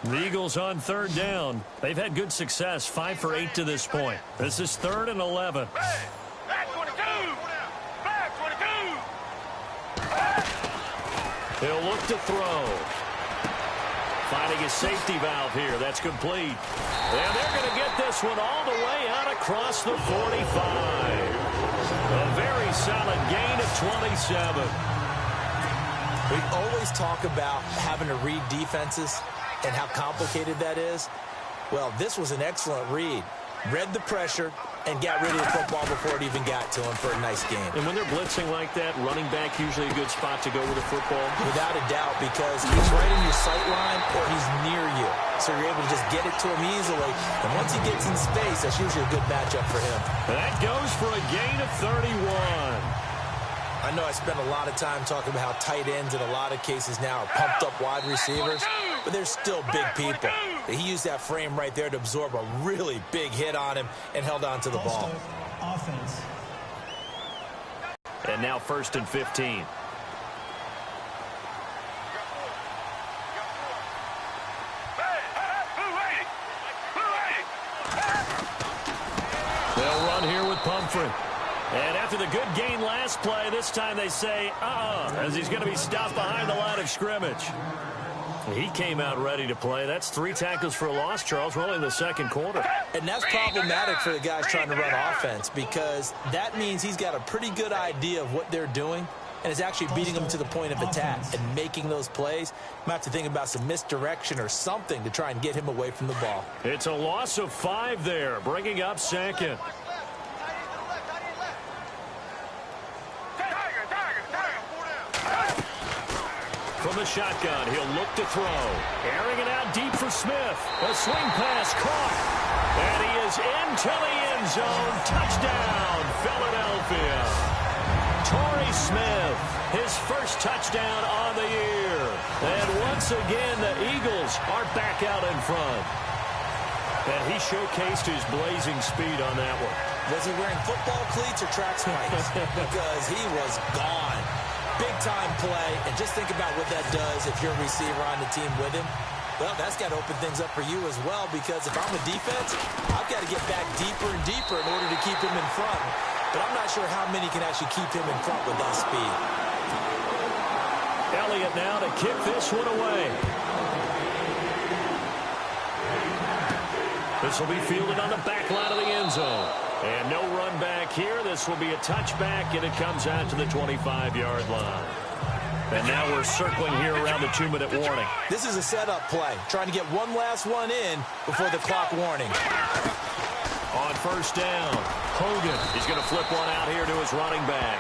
The Eagles on 3rd down. They've had good success, 5 for 8 to this point. This is 3rd and 11. He'll look to throw. Finding his safety valve here. That's complete. And they're going to get this one all the way out across the 45. A very solid gain of 27. We always talk about having to read defenses and how complicated that is. Well, this was an excellent read. Read the pressure and got rid of the football before it even got to him for a nice game. And when they're blitzing like that, running back usually a good spot to go with the football? Without a doubt, because he's right in your sight line or he's near you. So you're able to just get it to him easily. And once he gets in space, that's usually a good matchup for him. That goes for a gain of 31. I know I spent a lot of time talking about how tight ends in a lot of cases now are pumped up wide receivers, but they're still big people. He used that frame right there to absorb a really big hit on him and held on to the ball. Offense. And now 1st and 15. They'll run here with Pumphrey. And after the good gain last play, this time they say, as he's going to be stopped behind the line of scrimmage. He came out ready to play. That's 3 tackles for a loss, Charles. We're only in the 2nd quarter. And that's problematic for the guys trying to run offense because that means he's got a pretty good idea of what they're doing and is actually beating them to the point of attack and making those plays. You might have to think about some misdirection or something to try and get him away from the ball. It's a loss of 5 there, bringing up 2nd. From the shotgun, he'll look to throw. Airing it out deep for Smith. A swing pass caught. And he is into the end zone. Touchdown, Philadelphia. Torrey Smith, his first touchdown on the year. And once again, the Eagles are back out in front. And he showcased his blazing speed on that one. Was he wearing football cleats or track spikes? Because he was gone. Big-time play, and just think about what that does if you're a receiver on the team with him. Well, that's got to open things up for you as well, because if I'm a defense, I've got to get back deeper and deeper in order to keep him in front. But I'm not sure how many can actually keep him in front with that speed. Elliott now to kick this one away. This will be fielded on the back line of the end zone. And no run back here. This will be a touchback, and it comes out to the 25-yard line. And now we're circling here around the 2-minute warning. This is a setup play, trying to get one last one in before the clock warning. On 1st down, Hogan. He's going to flip one out here to his running back.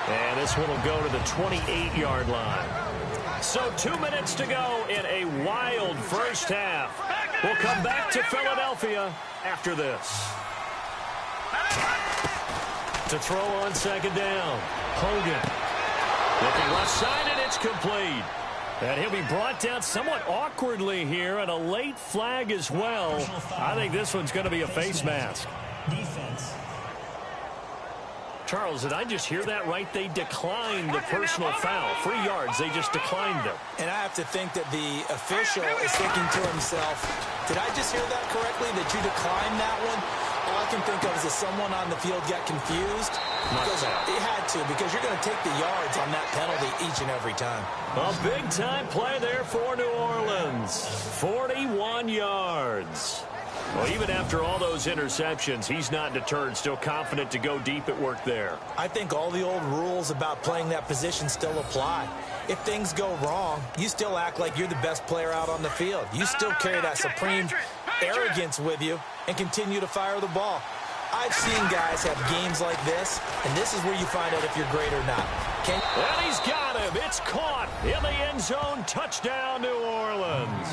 And this one will go to the 28-yard line. So 2 minutes to go in a wild first half. We'll come back to Philadelphia after this. To throw on 2nd down, Hogan. Looking left side, and it's complete. And he'll be brought down somewhat awkwardly here, and a late flag as well. I think this one's going to be a face mask. Defense. Charles, did I just hear that right? They declined the personal foul. 3 yards, they just declined it. And I have to think that the official is thinking to himself, did I just hear that correctly, that you declined that one? All I can think of is that someone on the field got confused. Because it had to, because you're going to take the yards on that penalty each and every time. A big-time play there for New Orleans. 41 yards. Well, even after all those interceptions, he's not deterred, still confident to go deep at work there. I think all the old rules about playing that position still apply. If things go wrong, you still act like you're the best player out on the field. You still carry that supreme arrogance with you and continue to fire the ball. I've seen guys have games like this, and this is where you find out if you're great or not. And he's got him. It's caught in the end zone. Touchdown, New Orleans.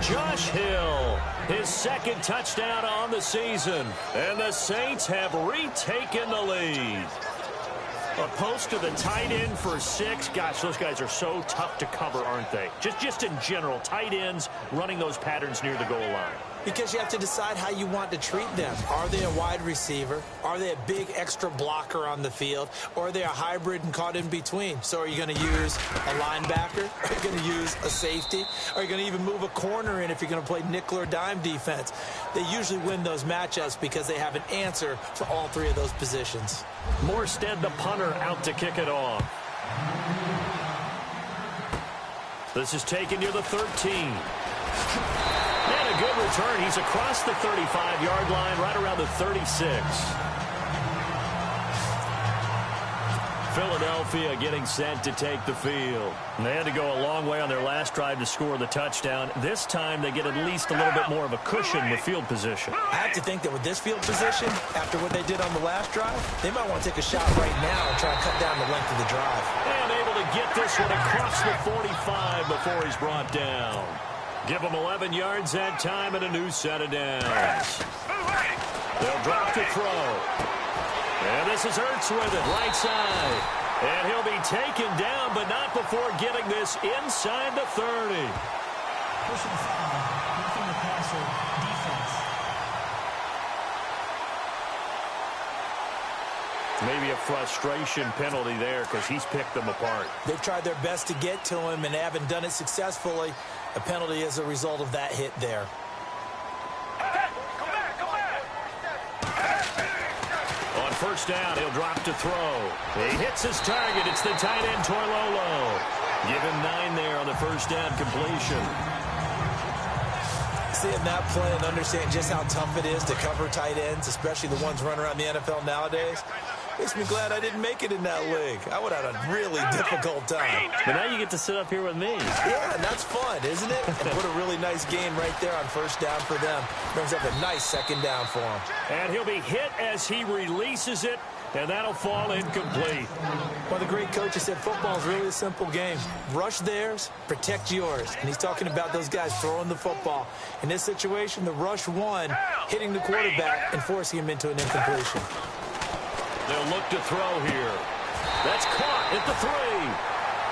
Josh Hill, his second touchdown on the season. And the Saints have retaken the lead. A post to the tight end for 6. Gosh, those guys are so tough to cover, aren't they? Just in general, tight ends running those patterns near the goal line. Because you have to decide how you want to treat them. Are they a wide receiver? Are they a big extra blocker on the field? Or are they a hybrid and caught in between? So are you going to use a linebacker? Are you going to use a safety? Are you going to even move a corner in if you're going to play nickel or dime defense? They usually win those matchups because they have an answer for all 3 of those positions. Morstead, the punter, out to kick it off. This is taken near the 13. And a good return. He's across the 35-yard line, right around the 36. Philadelphia getting set to take the field. And they had to go a long way on their last drive to score the touchdown. This time they get at least a little bit more of a cushion with field position. I have to think that with this field position, after what they did on the last drive, they might want to take a shot right now and try and cut down the length of the drive. And able to get this one across the 45 before he's brought down. Give them 11 yards that time and a new set of downs. They'll drop to throw. And this is Ertz with it, right side. And he'll be taken down, but not before getting this inside the 30. Personal foul, roughing the passer, defense. Maybe a frustration penalty there because he's picked them apart. They've tried their best to get to him and haven't done it successfully. A penalty is a result of that hit there. On first down, he'll drop to throw. He hits his target. It's the tight end, Torlolo. Give him 9 there on the first down completion. Seeing that play and understand just how tough it is to cover tight ends, especially the ones running around the NFL nowadays, makes me glad I didn't make it in that league. I would have had a really difficult time. But now you get to sit up here with me. Yeah, and that's fun, isn't it? And put a really nice game right there on first down for them. Brings up a nice second down for him. And he'll be hit as he releases it, and that'll fall incomplete. One of the great coaches said football is really a simple game. Rush theirs, protect yours. And he's talking about those guys throwing the football. In this situation, the rush won, hitting the quarterback and forcing him into an incompletion. They'll look to throw here. That's caught at the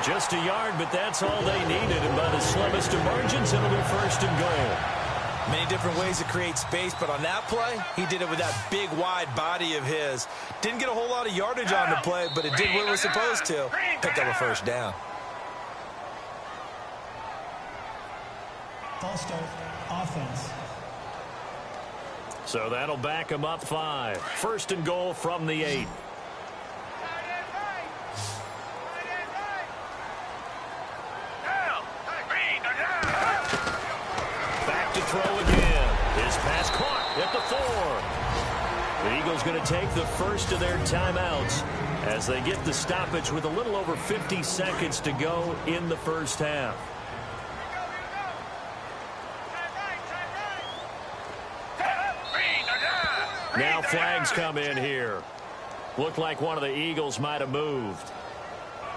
3. Just a yard, but that's all they needed. And by the slimmest of margins, it'll be first and goal. Many different ways to create space, but on that play, he did it with that big, wide body of his. Didn't get a whole lot of yardage on the play, but it did what it was supposed to. Picked up a first down. False start, offense. So that'll back him up 5. First and goal from the 8. Back to throw again. His pass caught at the 4. The Eagles going to take the first of their timeouts as they get the stoppage with a little over 50 seconds to go in the first half. Now flags come in here. Looked like one of the Eagles might have moved.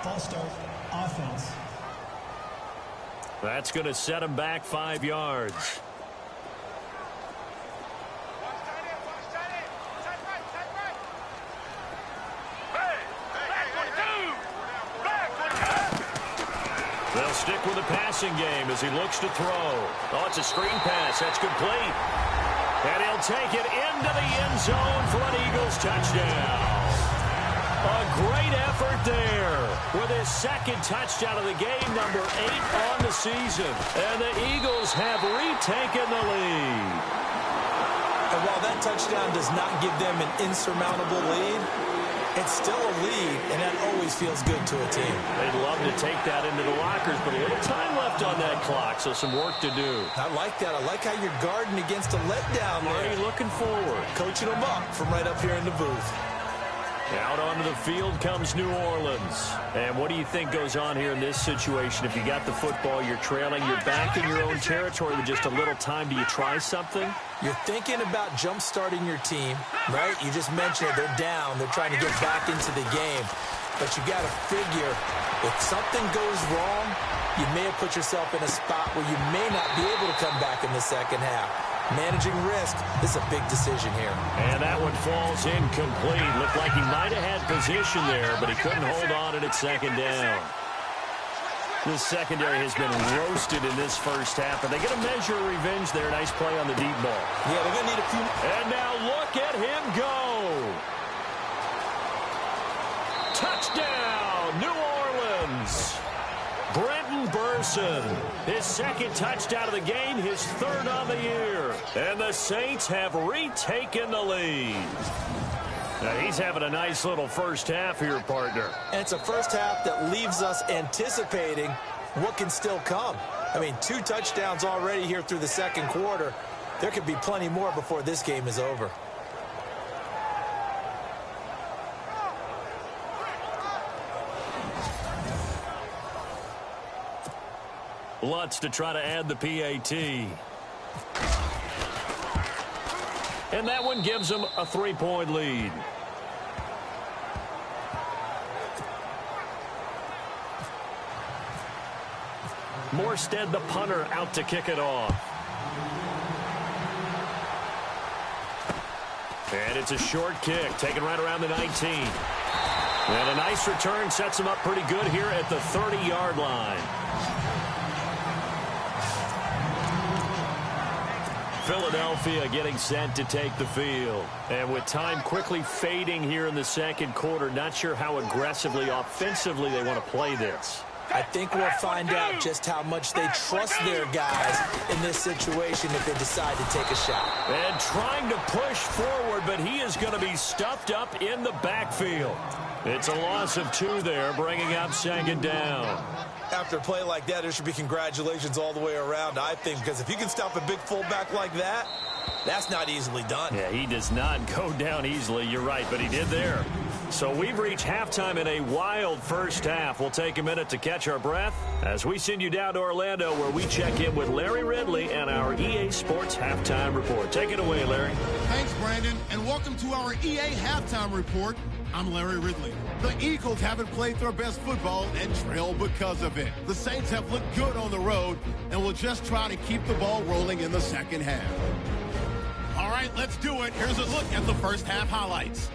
False start, offense. That's going to set him back 5 yards. They'll stick with the passing game as he looks to throw. Oh, it's a screen pass. That's complete. And he'll take it into the end zone for an Eagles touchdown. A great effort there with his second touchdown of the game, number 8 on the season. And the Eagles have retaken the lead. And while that touchdown does not give them an insurmountable lead, It's still a lead, and that always feels good to a team. They'd love to take that into the lockers, but a little time left on that clock, so some work to do. I like that. I like how you're guarding against a letdown there. Already looking forward. Coaching them up from right up here in the booth. Out onto the field comes New Orleans. And what do you think goes on here in this situation? If you got the football, you're trailing, you're back in your own territory with just a little time. Do you try something? You're thinking about jump-starting your team, right? You just mentioned it. They're down. They're trying to get back into the game. But you got to figure, if something goes wrong, you may have put yourself in a spot where you may not be able to come back in the second half. Managing risk is a big decision here. And that one falls incomplete. Looked like he might have had position there, but he couldn't hold on at second down. This secondary has been roasted in this first half, and they get a measure of revenge there. Nice play on the deep ball. Yeah, they're going to need a few. And now look at him go. Touchdown, New Orleans. Brenton Burson, his second touchdown of the game, his third on the year. And the Saints have retaken the lead. Now he's having a nice little first half here, partner. And it's a first half that leaves us anticipating what can still come. I mean, 2 touchdowns already here through the second quarter. There could be plenty more before this game is over. Lutz to try to add the PAT. And that one gives them a 3-point lead. Morstead, the punter, out to kick it off. And it's a short kick, taken right around the 19. And a nice return sets him up pretty good here at the 30-yard line. Philadelphia getting set to take the field. And with time quickly fading here in the second quarter, not sure how aggressively, offensively they want to play this. I think we'll find out just how much they trust their guys in this situation if they decide to take a shot. And trying to push forward, but he is going to be stuffed up in the backfield. It's a loss of 2 there, bringing up second down. After a play like that, there should be congratulations all the way around, I think, because if you can stop a big fullback like that, that's not easily done. Yeah, he does not go down easily. You're right, but he did there. So we've reached halftime in a wild first half. We'll take a minute to catch our breath as we send you down to Orlando, where we check in with Larry Ridley and our EA Sports Halftime Report. Take it away, Larry. Thanks, Brandon, and welcome to our EA Halftime Report. I'm Larry Ridley. The Eagles haven't played their best football and trail because of it. The Saints have looked good on the road and will just try to keep the ball rolling in the second half. All right, let's do it. Here's a look at the first half highlights.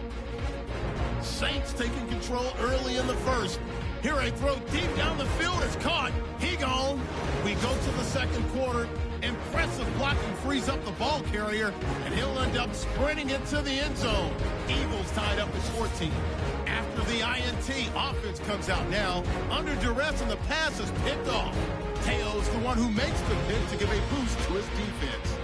Saints taking control early in the first. Here a throw deep down the field is caught. He gone. We go to the second quarter. Impressive blocking frees up the ball carrier, and he'll end up sprinting into the end zone. Eagles tied up at 14. After the INT, offense comes out now. Under duress, and the pass is picked off. Teo's the one who makes the pick to give a boost to his defense.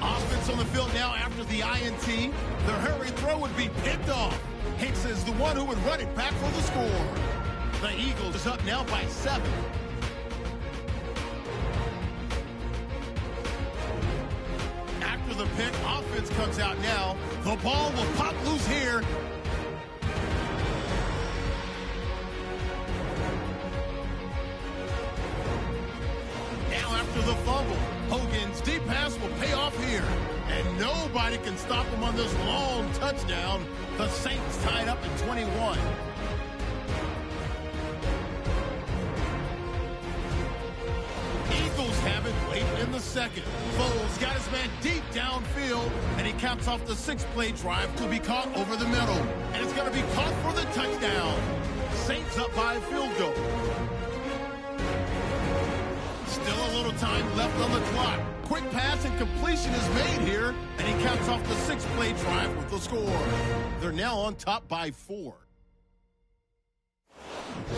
Offense on the field now after the INT. The hurry throw would be picked off. Hicks is the one who would run it back for the score. The Eagles is up now by 7. After the pick, offense comes out now. The ball will pop loose here. Now after the fumble, Hogan's deep pass will pay off here. And nobody can stop him on this long touchdown. The Saints tied up at 21. Eagles have it late in the second. Foles got his man deep downfield, and he caps off the 6-play drive to be caught over the middle. And it's going to be caught for the touchdown. Saints up by a field goal. Still a little time left on the clock. Quick pass and completion is made here, and he caps off the 6-play drive with the score. They're now on top by 4.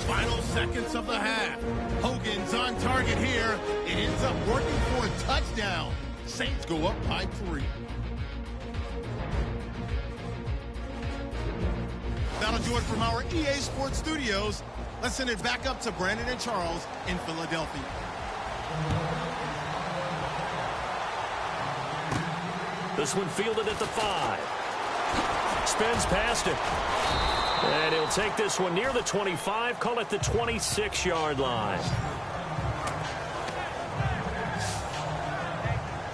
Final seconds of the half. Hogan's on target here. It ends up working for a touchdown. Saints go up by 3. That'll do it from our EA Sports Studios. Let's send it back up to Brandon and Charles in Philadelphia. This one fielded at the 5. Spins past it. And he'll take this one near the 25, call it the 26-yard line.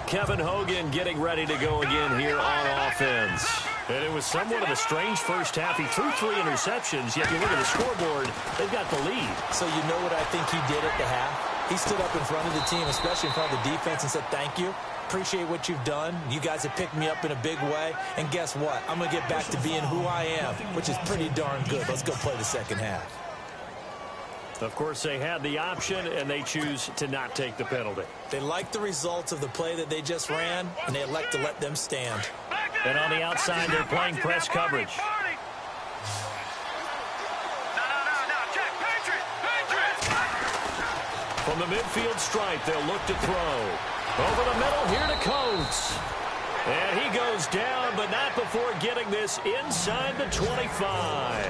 Kevin Hogan getting ready to go again here on offense. And it was somewhat of a strange first half. He threw 3 interceptions, yet you look at the scoreboard, they've got the lead. So you know what I think he did at the half? He stood up in front of the team, especially in front of the defense, and said, thank you. Appreciate what you've done. You guys have picked me up in a big way. And guess what? I'm going to get back to being who I am, which is pretty darn good. Let's go play the second half. Of course, they had the option, and they choose to not take the penalty. They like the results of the play that they just ran, and they elect to let them stand. And on the outside, they're playing press coverage. From the midfield stripe, they'll look to throw. Over the middle, here to Coates. And he goes down, but not before getting this inside the 25.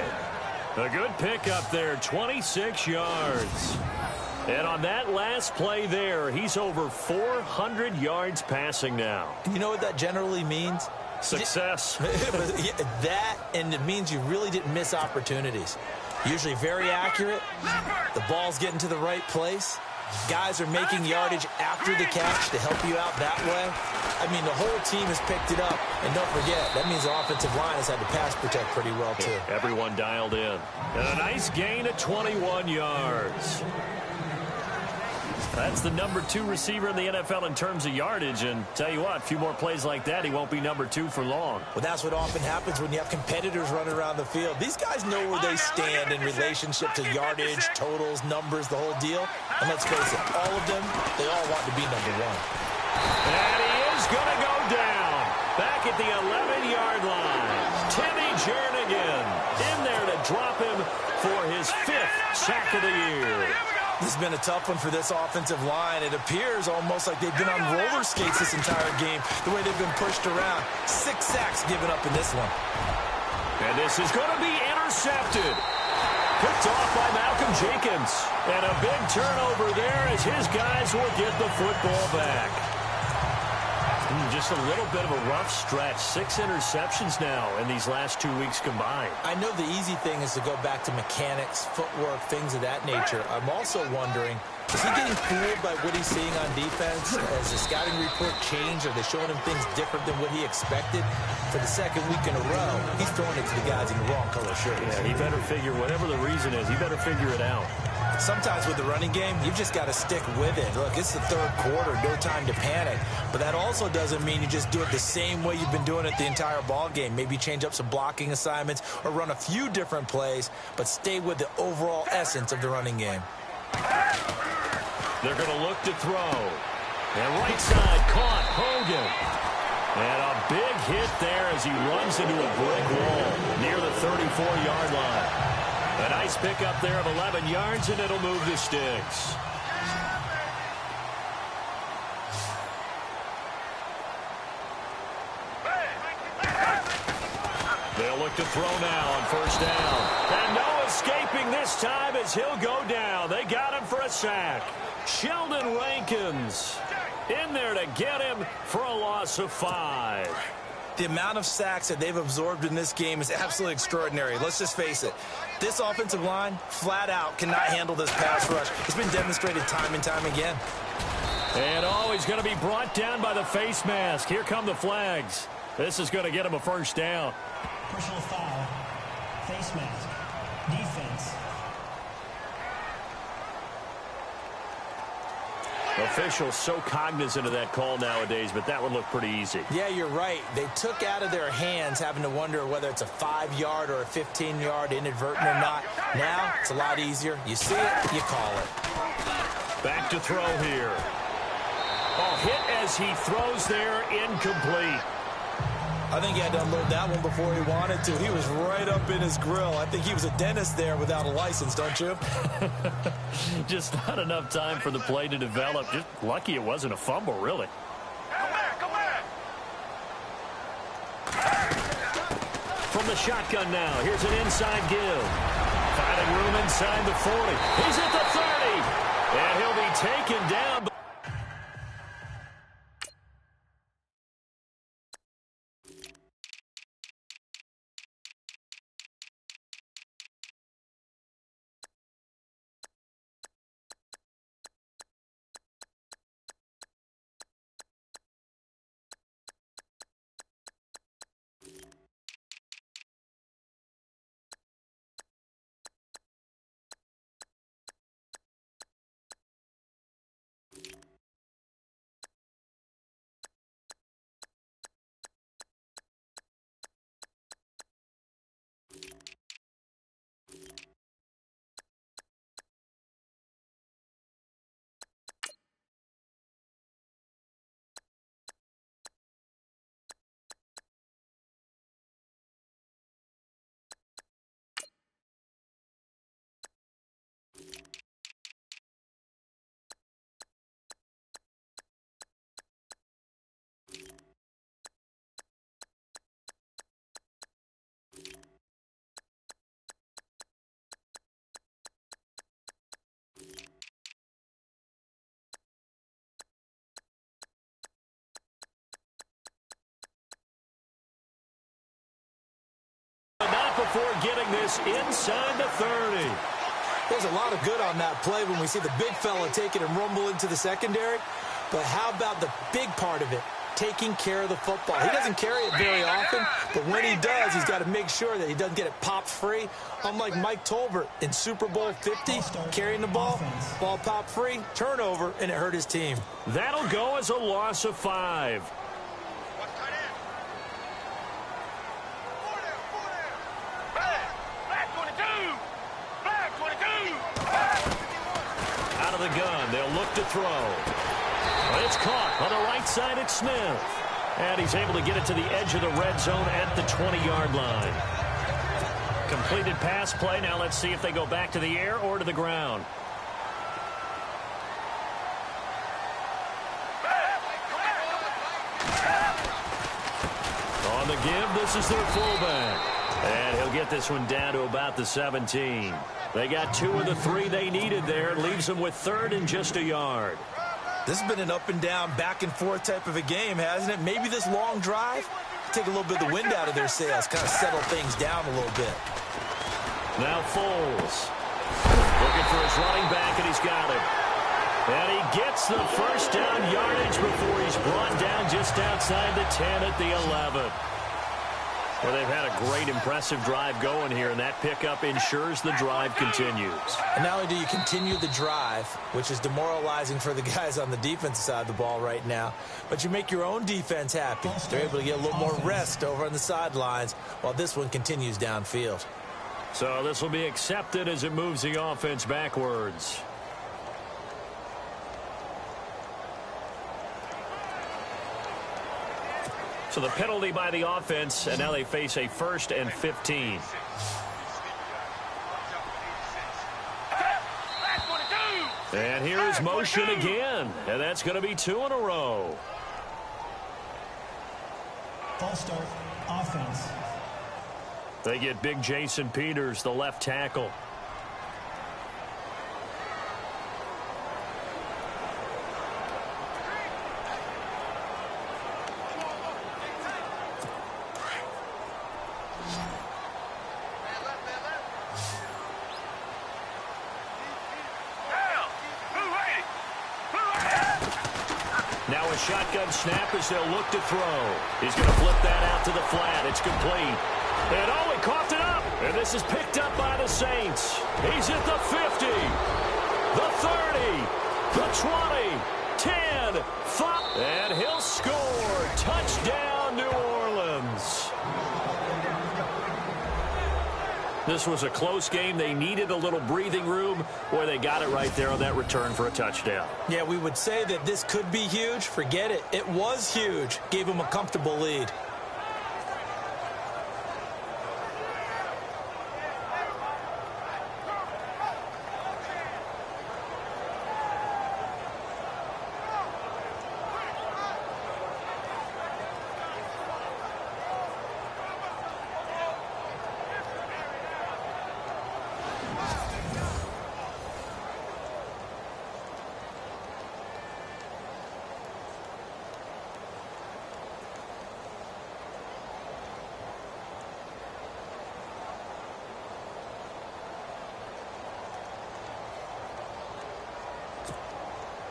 A good pickup there, 26 yards. And on that last play there, he's over 400 yards passing now. You know what that generally means? Success. That, and it means you really didn't miss opportunities. Usually very accurate. The ball's getting to the right place. Guys are making yardage after the catch to help you out that way. I mean, the whole team has picked it up. And don't forget, that means the offensive line has had to pass protect pretty well, too. Everyone dialed in. And a nice gain of 21 yards. That's the number 2 receiver in the NFL in terms of yardage. And tell you what, a few more plays like that, he won't be number 2 for long. Well, that's what often happens when you have competitors running around the field. These guys know where they stand in relationship to yardage, totals, numbers, the whole deal. And let's face it, all of them, they all want to be number 1. And he is going to go down. Back at the 11-yard line. Timmy Jernigan in there to drop him for his 5th sack of the year. This has been a tough one for this offensive line. It appears almost like they've been on roller skates this entire game, the way they've been pushed around. 6 sacks given up in this one. And this is going to be intercepted. Picked off by Malcolm Jenkins. And a big turnover there as his guys will get the football back. Just a little bit of a rough stretch. 6 interceptions now in these last 2 weeks combined. I know the easy thing is to go back to mechanics, footwork, things of that nature. I'm also wondering, is he getting fooled by what he's seeing on defense? Has the scouting report changed? Are they showing him things different than what he expected? For the second week in a row, he's throwing it to the guys in the wrong color shirts. Yeah, he better figure, whatever the reason is, he better figure it out. Sometimes with the running game, you've just got to stick with it. Look, it's the 3rd quarter, no time to panic. But that also doesn't mean you just do it the same way you've been doing it the entire ball game. Maybe change up some blocking assignments or run a few different plays, but stay with the overall essence of the running game. They're going to look to throw. And right side caught Hogan. And a big hit there as he runs into a brick wall near the 34-yard line. A nice pickup there of 11 yards, and it'll move the sticks. They'll look to throw now on 1st down. And no escaping this time as he'll go down. They got him for a sack. Sheldon Rankins in there to get him for a loss of 5. The amount of sacks that they've absorbed in this game is absolutely extraordinary. Let's just face it. This offensive line, flat out, cannot handle this pass rush. It's been demonstrated time and time again. And he's going to be brought down by the face mask. Here come the flags. This is going to get him a 1st down. Personal foul. Face mask. Defense. Officials so cognizant of that call nowadays, but that one looked pretty easy. Yeah, you're right. They took out of their hands having to wonder whether it's a 5-yard or a 15-yard inadvertent or not. Now, it's a lot easier. You see it, you call it. Back to throw here. Hit as he throws there, incomplete. I think he had to unload that one before he wanted to. He was right up in his grill. I think he was a dentist there without a license, don't you? Just not enough time for the play to develop. Just lucky it wasn't a fumble, really. From the shotgun now. Here's an inside give. Finding room inside the 40. He's at the 30. And he'll be taken down. Not before getting this inside the 30. There's a lot of good on that play when we see the big fella take it and rumble into the secondary. But how about the big part of it? Taking care of the football. He doesn't carry it very often, but when he does, he's got to make sure that he doesn't get it popped free. Unlike Mike Tolbert in Super Bowl 50, carrying the ball popped free, turnover, and it hurt his team. That'll go as a loss of 5. Out of the gun, they'll look to throw. It's caught on the right side. It's Smith. And he's able to get it to the edge of the red zone at the 20-yard line. Completed pass play. Now let's see if they go back to the air or to the ground. On the give, this is their fullback. And he'll get this one down to about the 17. They got 2 of the 3 they needed there. Leaves them with 3rd and just a yard. This has been an up-and-down, back-and-forth type of a game, hasn't it? Maybe this long drive, take a little bit of the wind out of their sails, kind of settle things down a little bit. Now Foles. Looking for his running back, and he's got it. And he gets the first down yardage before he's brought down just outside the 10 at the 11. Well, they've had a great, impressive drive going here, and that pickup ensures the drive continues. And not only do you continue the drive, which is demoralizing for the guys on the defensive side of the ball right now, but you make your own defense happy. They're able to get a little more rest over on the sidelines while this one continues downfield. So this will be accepted as it moves the offense backwards. So the penalty by the offense, and now they face a 1st and 15. And here is motion again, and that's going to be 2 in a row. False start, offense. They get big Jason Peters, the left tackle. Now a shotgun snap as they'll look to throw. He's going to flip that out to the flat. It's complete. And oh, he coughed it up. And this is picked up by the Saints. He's at the 50, the 30, the 20, 10, 5. And he'll score. Touchdown, New Orleans. This was a close game. They needed a little breathing room. Boy, they got it right there on that return for a touchdown. Yeah, we would say that this could be huge. Forget it. It was huge. Gave them a comfortable lead.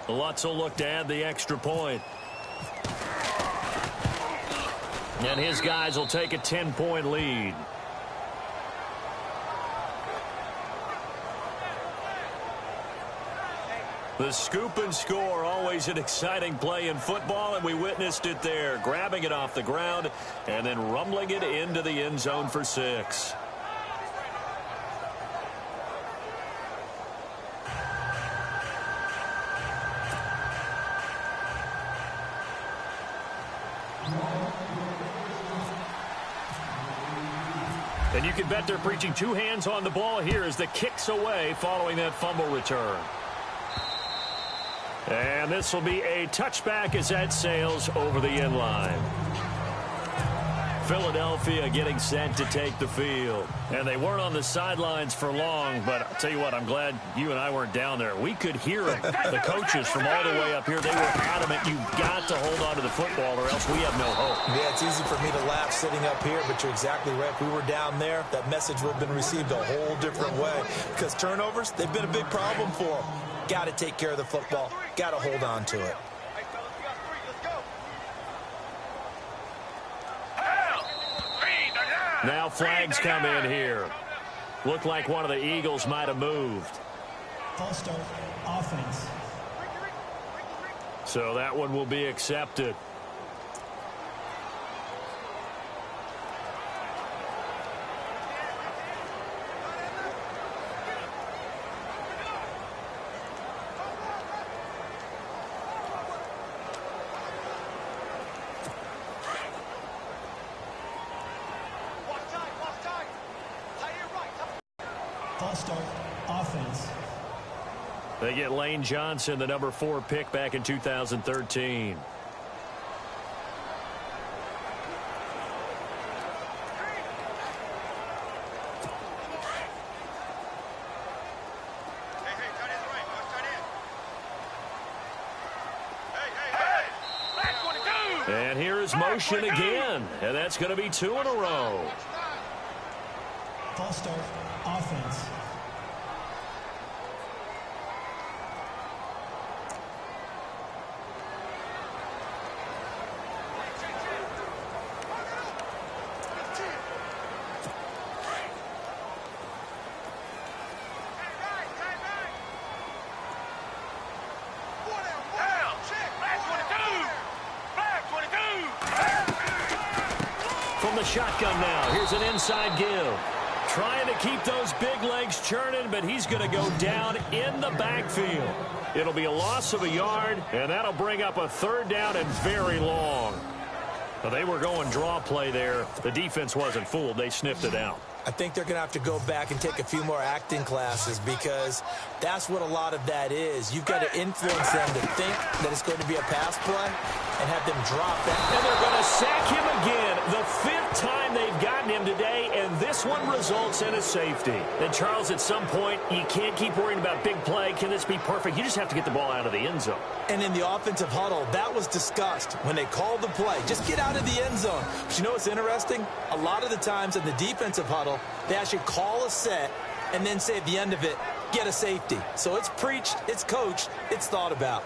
Lutz will look to add the extra point. And his guys will take a 10-point lead. The scoop and score, always an exciting play in football, and we witnessed it there, grabbing it off the ground and then rumbling it into the end zone for 6. And you can bet they're preaching 2 hands on the ball here as the kick's away following that fumble return. And this will be a touchback as that sails over the end line. Philadelphia getting set to take the field. And they weren't on the sidelines for long, but I'll tell you what, I'm glad you and I weren't down there. We could hear them. The coaches from all the way up here, they were adamant, you've got to hold on to the football or else we have no hope. Yeah, it's easy for me to laugh sitting up here, but you're exactly right. If we were down there, that message would have been received a whole different way. Because turnovers, they've been a big problem for them. Got to take care of the football. Got to hold on to it. Now flags come in here. Looked like one of the Eagles might have moved. False start, offense. So that one will be accepted. False start, offense. They get Lane Johnson, the number 4 pick back in 2013. And here is motion again, and that's going to be 2 in a row. False start, offense. From the shotgun now, here's an inside give. Trying to keep those big legs churning, but he's going to go down in the backfield. It'll be a loss of a yard, and that'll bring up a 3rd down and very long. Well, they were going draw play there. The defense wasn't fooled. They sniffed it out. I think they're going to have to go back and take a few more acting classes because that's what a lot of that is. You've got to influence them to think that it's going to be a pass play and have them drop that. And they're going to sack him again. The 5th time they've gotten him today, and this one results in a safety. And, Charles, at some point, you can't keep worrying about big play. Can this be perfect? You just have to get the ball out of the end zone. And in the offensive huddle, that was discussed when they called the play. Just get out of the end zone. But you know what's interesting? A lot of the times in the defensive huddle, they actually call a set and then say at the end of it, get a safety. So it's preached, it's coached, it's thought about.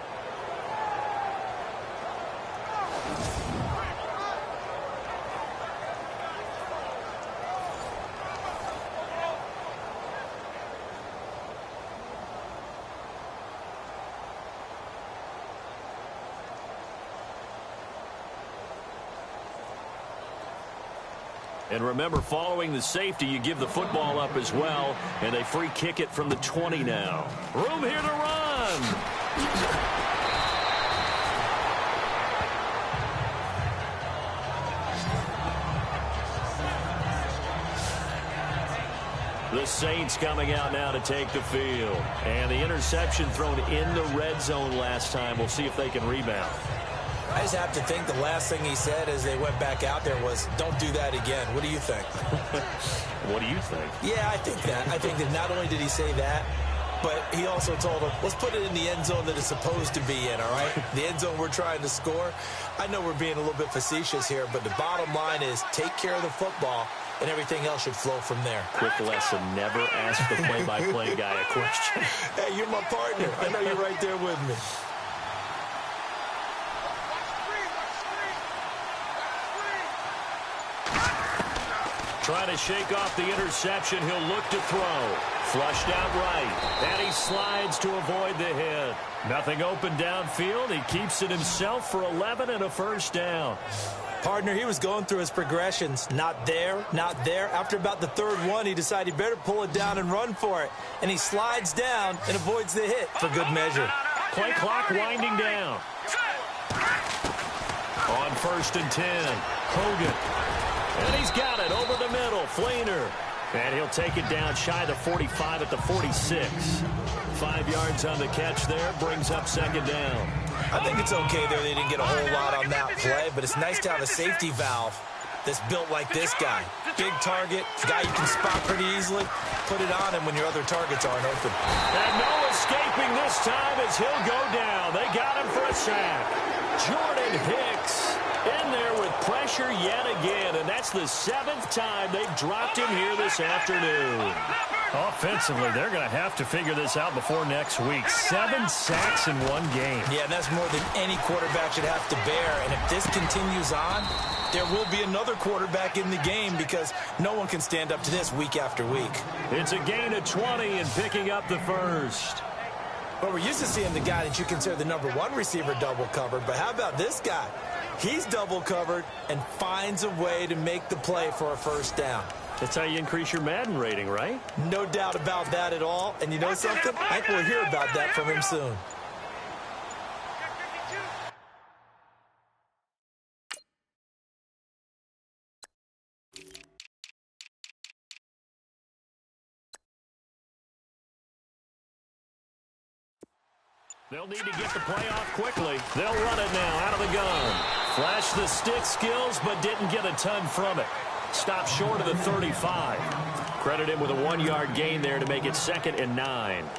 And remember, following the safety, you give the football up as well, and they free kick it from the 20 now. Room here to run. The Saints coming out now to take the field. And the interception thrown in the red zone last time. We'll see if they can rebound. I just have to think the last thing he said as they went back out there was, don't do that again. What do you think? What do you think? Yeah, I think that. I think that not only did he say that, but he also told them, let's put it in the end zone that it's supposed to be in, all right? The end zone we're trying to score. I know we're being a little bit facetious here, but the bottom line is take care of the football, and everything else should flow from there. Quick lesson, never ask the play-by-play guy a question. Hey, you're my partner. I know you're right there with me. Trying to shake off the interception. He'll look to throw. Flushed out right. And he slides to avoid the hit. Nothing open downfield. He keeps it himself for 11 and a first down. Partner, he was going through his progressions. Not there, not there. After about the third one, he decided he better pull it down and run for it. And he slides down and avoids the hit for good measure. Play clock winding down. On 1st and 10, Hogan. And he's got it over the middle. Fleener. And he'll take it down shy of the 45 at the 46. 5 yards on the catch there. Brings up 2nd down. I think it's okay there. They didn't get a whole lot on that play, but it's nice to have a safety valve that's built like this guy. Big target, guy you can spot pretty easily. Put it on him when your other targets aren't open. And no escaping this time as he'll go down. They got him for a sack. Jordan Hicks in there with pressure yet again, and that's the 7th time they've dropped him here this afternoon. Offensively, they're going to have to figure this out before next week. 7 sacks in one game. Yeah, and that's more than any quarterback should have to bear. And if this continues on, there will be another quarterback in the game because no one can stand up to this week after week. It's a gain of 20 and picking up the first. Well, we're used to seeing the guy that you consider the #1 receiver double covered, but how about this guy? He's double covered and finds a way to make the play for a first down. That's how you increase your Madden rating, right? No doubt about that at all. And you know something? I think we'll hear about that from him soon. They'll need to get the play off quickly. They'll run it now out of the gun. Flashed the stick skills, but didn't get a ton from it. Stopped short of the 35. Credit him with a 1-yard gain there to make it 2nd and 9.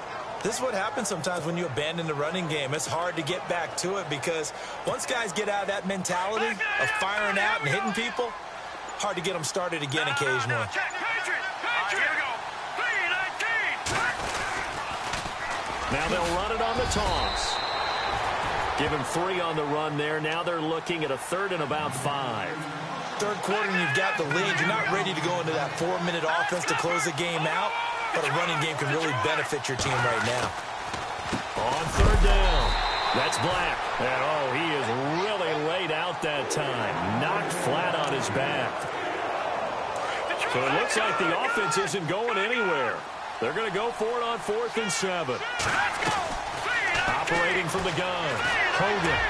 This is what happens sometimes when you abandon the running game. It's hard to get back to it because once guys get out of that mentality of firing out and hitting people, hard to get them started again occasionally. Now they'll run it on the toss. Give him 3 on the run there. Now they're looking at a 3rd and about 5. Third quarter and you've got the lead. You're not ready to go into that 4-minute offense to close the game out, but a running game can really benefit your team right now. On 3rd down. That's Black. And oh, he is really laid out that time. Knocked flat on his back. So it looks like the offense isn't going anywhere. They're going to go for it on 4th and 7. Operating from the gun. Hogan.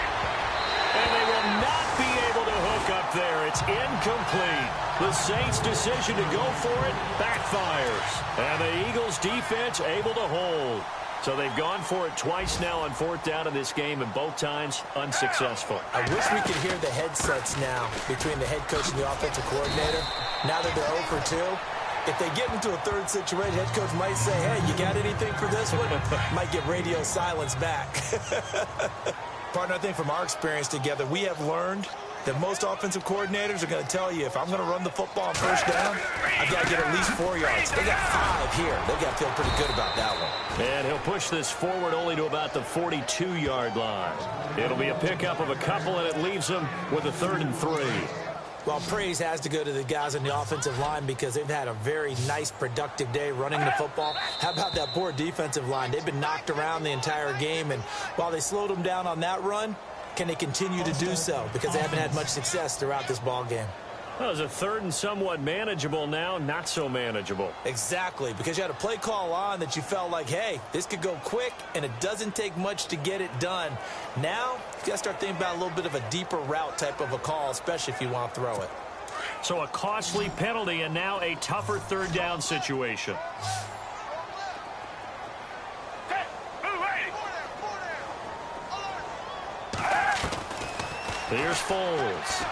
And they will not be able to hook up there. It's incomplete. The Saints' decision to go for it backfires. And the Eagles' defense able to hold. So they've gone for it twice now on 4th down in this game, and both times unsuccessful. I wish we could hear the headsets now between the head coach and the offensive coordinator. Now that they're 0 for 2. If they get into a third situation, head coach might say, hey, you got anything for this one? Might get radio silence back. Partner, I think from our experience together, we have learned that most offensive coordinators are going to tell you, if I'm going to run the football on 1st down, I've got to get at least 4 yards. They got 5 here. They've got to feel pretty good about that one. And he'll push this forward only to about the 42-yard line. It'll be a pickup of a couple, and it leaves them with a 3rd and 3. Well, praise has to go to the guys on the offensive line because they've had a very nice, productive day running the football. How about that poor defensive line? They've been knocked around the entire game, and while they slowed them down on that run, can they continue to do so? Because they haven't had much success throughout this ball game. Well, it was a 3rd and somewhat manageable, now not so manageable. Exactly, because you had a play call on that you felt like, hey, this could go quick, and it doesn't take much to get it done. Now, you got to start thinking about a little bit of a deeper route type of a call, especially if you want to throw it. So a costly penalty and now a tougher 3rd down situation. Here's Foles.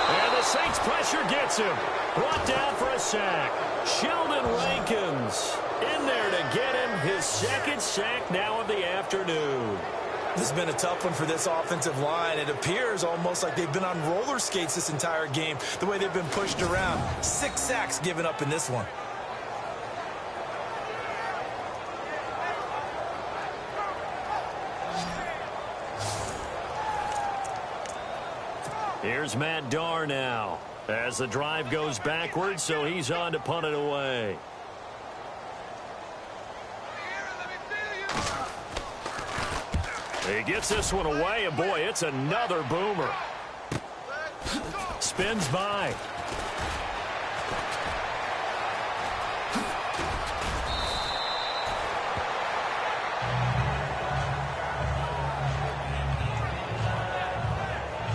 And the Saints pressure gets him. Brought down for a sack. Sheldon Rankins in there to get him his 2nd sack now of the afternoon. This has been a tough one for this offensive line. It appears almost like they've been on roller skates this entire game, the way they've been pushed around. 6 sacks given up in this one. Here's Matt Darr now. As the drive goes backwards, so he's on to punt it away. He gets this one away, and boy, it's another boomer. Spins by.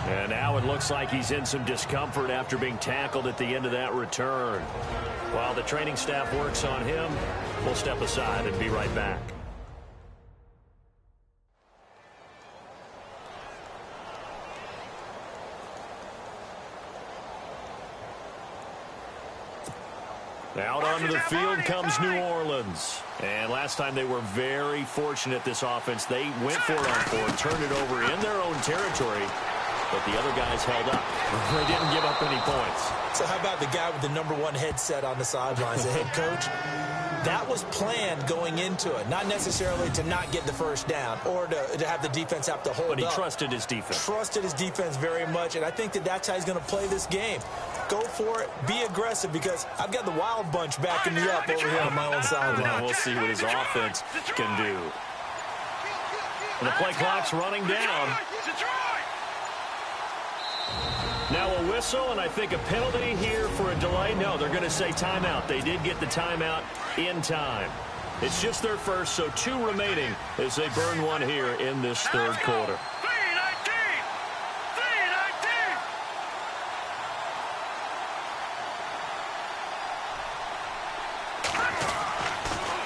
And now it looks like he's in some discomfort after being tackled at the end of that return. While the training staff works on him, we'll step aside and be right back. Out onto the field comes New Orleans. And last time they were very fortunate, this offense. They went for it on fourth, turned it over in their own territory, but the other guys held up. They didn't give up any points. So how about the guy with the #1 headset on the sidelines, the head coach? That was planned going into it, not necessarily to not get the first down or to have the defense have to hold up. But he trusted his defense. Trusted his defense very much, and I think that's how he's going to play this game. Go for it, be aggressive, because I've got the wild bunch backing me up over here on my own sideline. We'll see what his offense can do. And the play clock's running down. Now a whistle, and I think a penalty here for a delay. No, they're going to say timeout. They did get the timeout in time. It's just their first, so 2 remaining as they burn one here in this third quarter.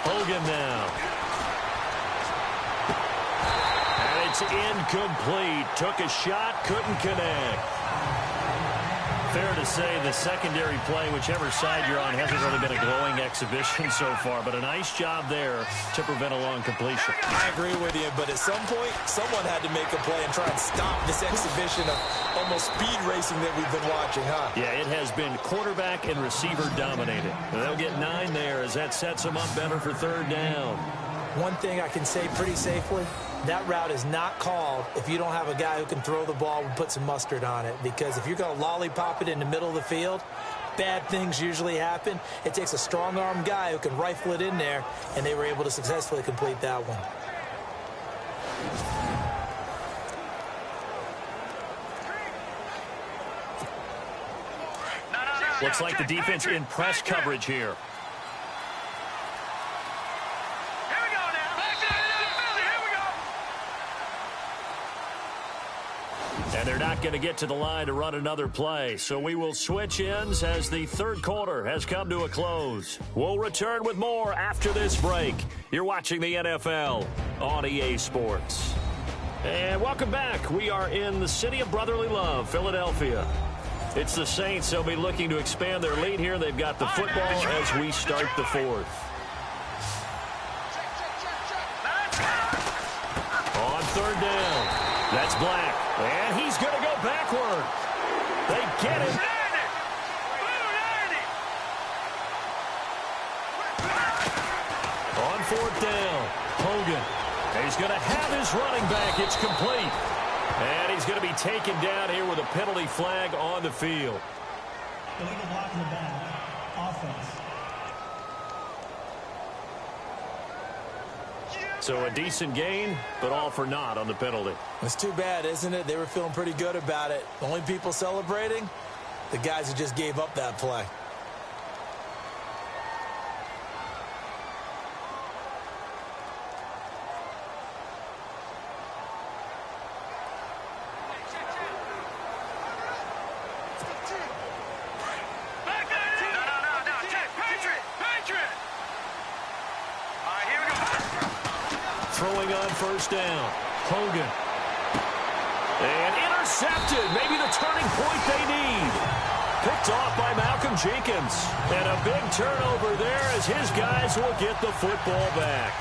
Hogan now. And it's incomplete. Took a shot, couldn't connect. Fair to say the secondary play, whichever side you're on, hasn't really been a glowing exhibition so far, but a nice job there to prevent a long completion. I agree with you, but at some point, someone had to make a play and try and stop this exhibition of almost speed racing that we've been watching, huh? Yeah, it has been quarterback and receiver dominated. And they'll get 9 there as that sets them up better for third down. One thing I can say pretty safely, that route is not called if you don't have a guy who can throw the ball and put some mustard on it. Because if you're going to lollipop it in the middle of the field, bad things usually happen. It takes a strong-arm guy who can rifle it in there, and they were able to successfully complete that one. Looks like the defense in press coverage here. And they're not going to get to the line to run another play. So we will switch ends as the third quarter has come to a close. We'll return with more after this break. You're watching the NFL on EA Sports. And welcome back. We are in the city of brotherly love, Philadelphia. It's the Saints. They'll be looking to expand their lead here. They've got the football as we start the fourth. On third down. That's Black. And he's going to go backward. They get him. On fourth down, Hogan. And he's going to have his running back. It's complete. And he's going to be taken down here with a penalty flag on the field. Illegal block in the back. Offense. So a decent gain, but all for naught on the penalty. It's too bad, isn't it? They were feeling pretty good about it. The only people celebrating, the guys who just gave up that play. Throwing on first down. Hogan. And intercepted. Maybe the turning point they need. Picked off by Malcolm Jenkins. And a big turnover there as his guys will get the football back.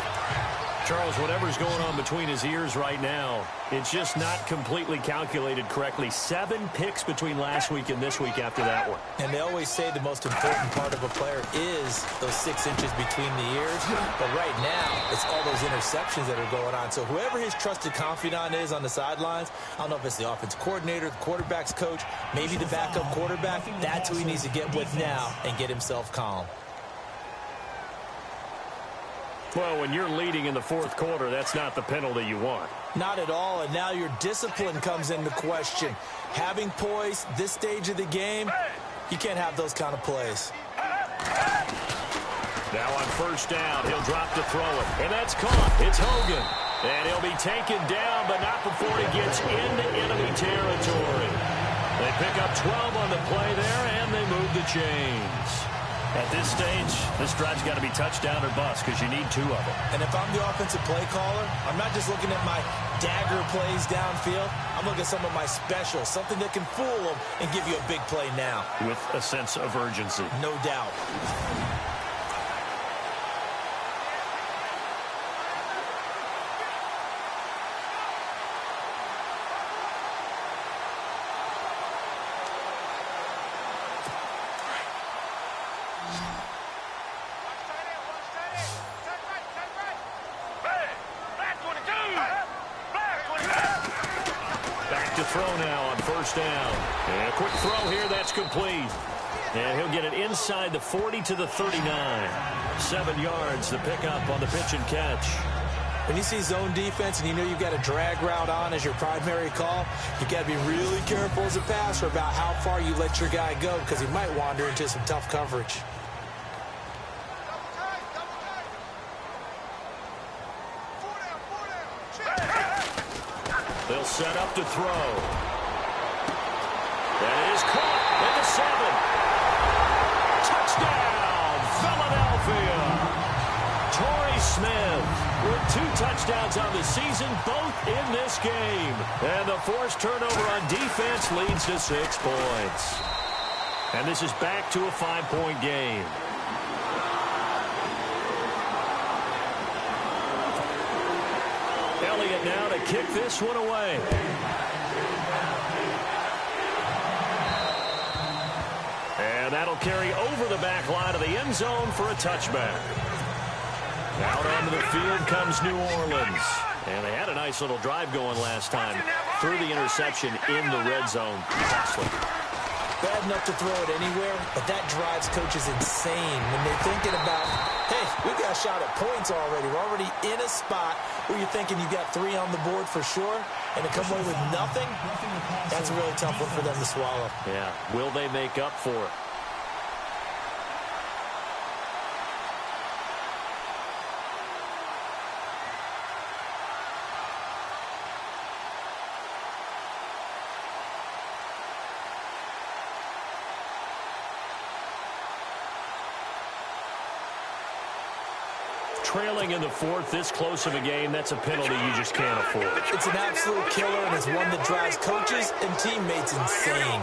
Charles, whatever's going on between his ears right now, it's just not completely calculated correctly. 7 picks between last week and this week after that one. And they always say the most important part of a player is those 6 inches between the ears. But right now, it's all those interceptions that are going on. So whoever his trusted confidant is on the sidelines, I don't know if it's the offense coordinator, the quarterback's coach, maybe the backup quarterback, that's who he needs to get with now and get himself calm. Well, when you're leading in the fourth quarter, that's not the penalty you want. Not at all, and now your discipline comes into question. Having poise this stage of the game, you can't have those kind of plays. Now on first down, he'll drop to throw it, and that's caught. It's Hogan, and he'll be taken down, but not before he gets into enemy territory. They pick up 12 on the play there, and they move the chains. At this stage, this drive's got to be touchdown or bust because you need 2 of them. And if I'm the offensive play caller, I'm not just looking at my dagger plays downfield. I'm looking at some of my specials, something that can fool them and give you a big play now. With a sense of urgency. No doubt. Throw now on first down. And a quick throw here, that's complete. And he'll get it inside the 40 to the 39. 7 yards, the pickup on the pitch and catch. When you see zone defense and you know you've got a drag route on as your primary call, you've got to be really careful as a passer about how far you let your guy go because he might wander into some tough coverage. They'll set up to throw. That is caught at the 7. Touchdown, Philadelphia. Torrey Smith with 2 touchdowns on the season, both in this game. And the forced turnover on defense leads to 6 points. And this is back to a 5-point game. Elliott now to kick this one away. And that'll carry over the back line of the end zone for a touchback. Out onto the field comes New Orleans. And they had a nice little drive going last time. Threw the interception in the red zone. Costly. Bad enough to throw it anywhere, but that drives coaches insane when they're thinking about, hey, we've got a shot at points already. We're already in a spot where you're thinking you've got 3 on the board for sure, and to come away with nothing, that's a really tough one for them to swallow. Yeah, will they make up for it? Trailing in the 4th, this close of a game, that's a penalty you just can't afford. It's an absolute killer, and it's one that drives coaches and teammates insane.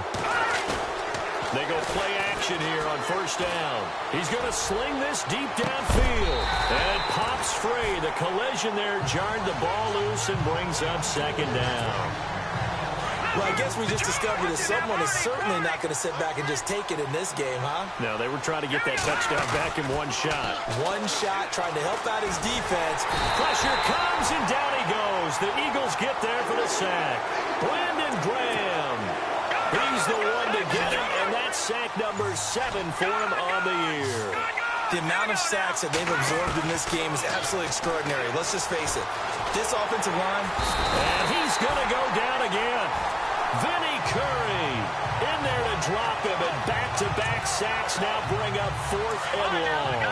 They go play action here on first down. He's going to sling this deep downfield. And it pops free. The collision there jarred the ball loose and brings up 2nd down. Well, I guess we just discovered that someone is certainly not going to sit back and just take it in this game, huh? No, they were trying to get that touchdown back in 1 shot. 1 shot, trying to help out his defense. Pressure comes, and down he goes. The Eagles get there for the sack. Brandon Graham. He's the one to get it, and that's sack number 7 for him on the year. The amount of sacks that they've absorbed in this game is absolutely extraordinary. Let's just face it. This offensive line. And he's going to go down again. Vinny Curry in there to drop him, and back-to-back sacks now bring up 4th and long.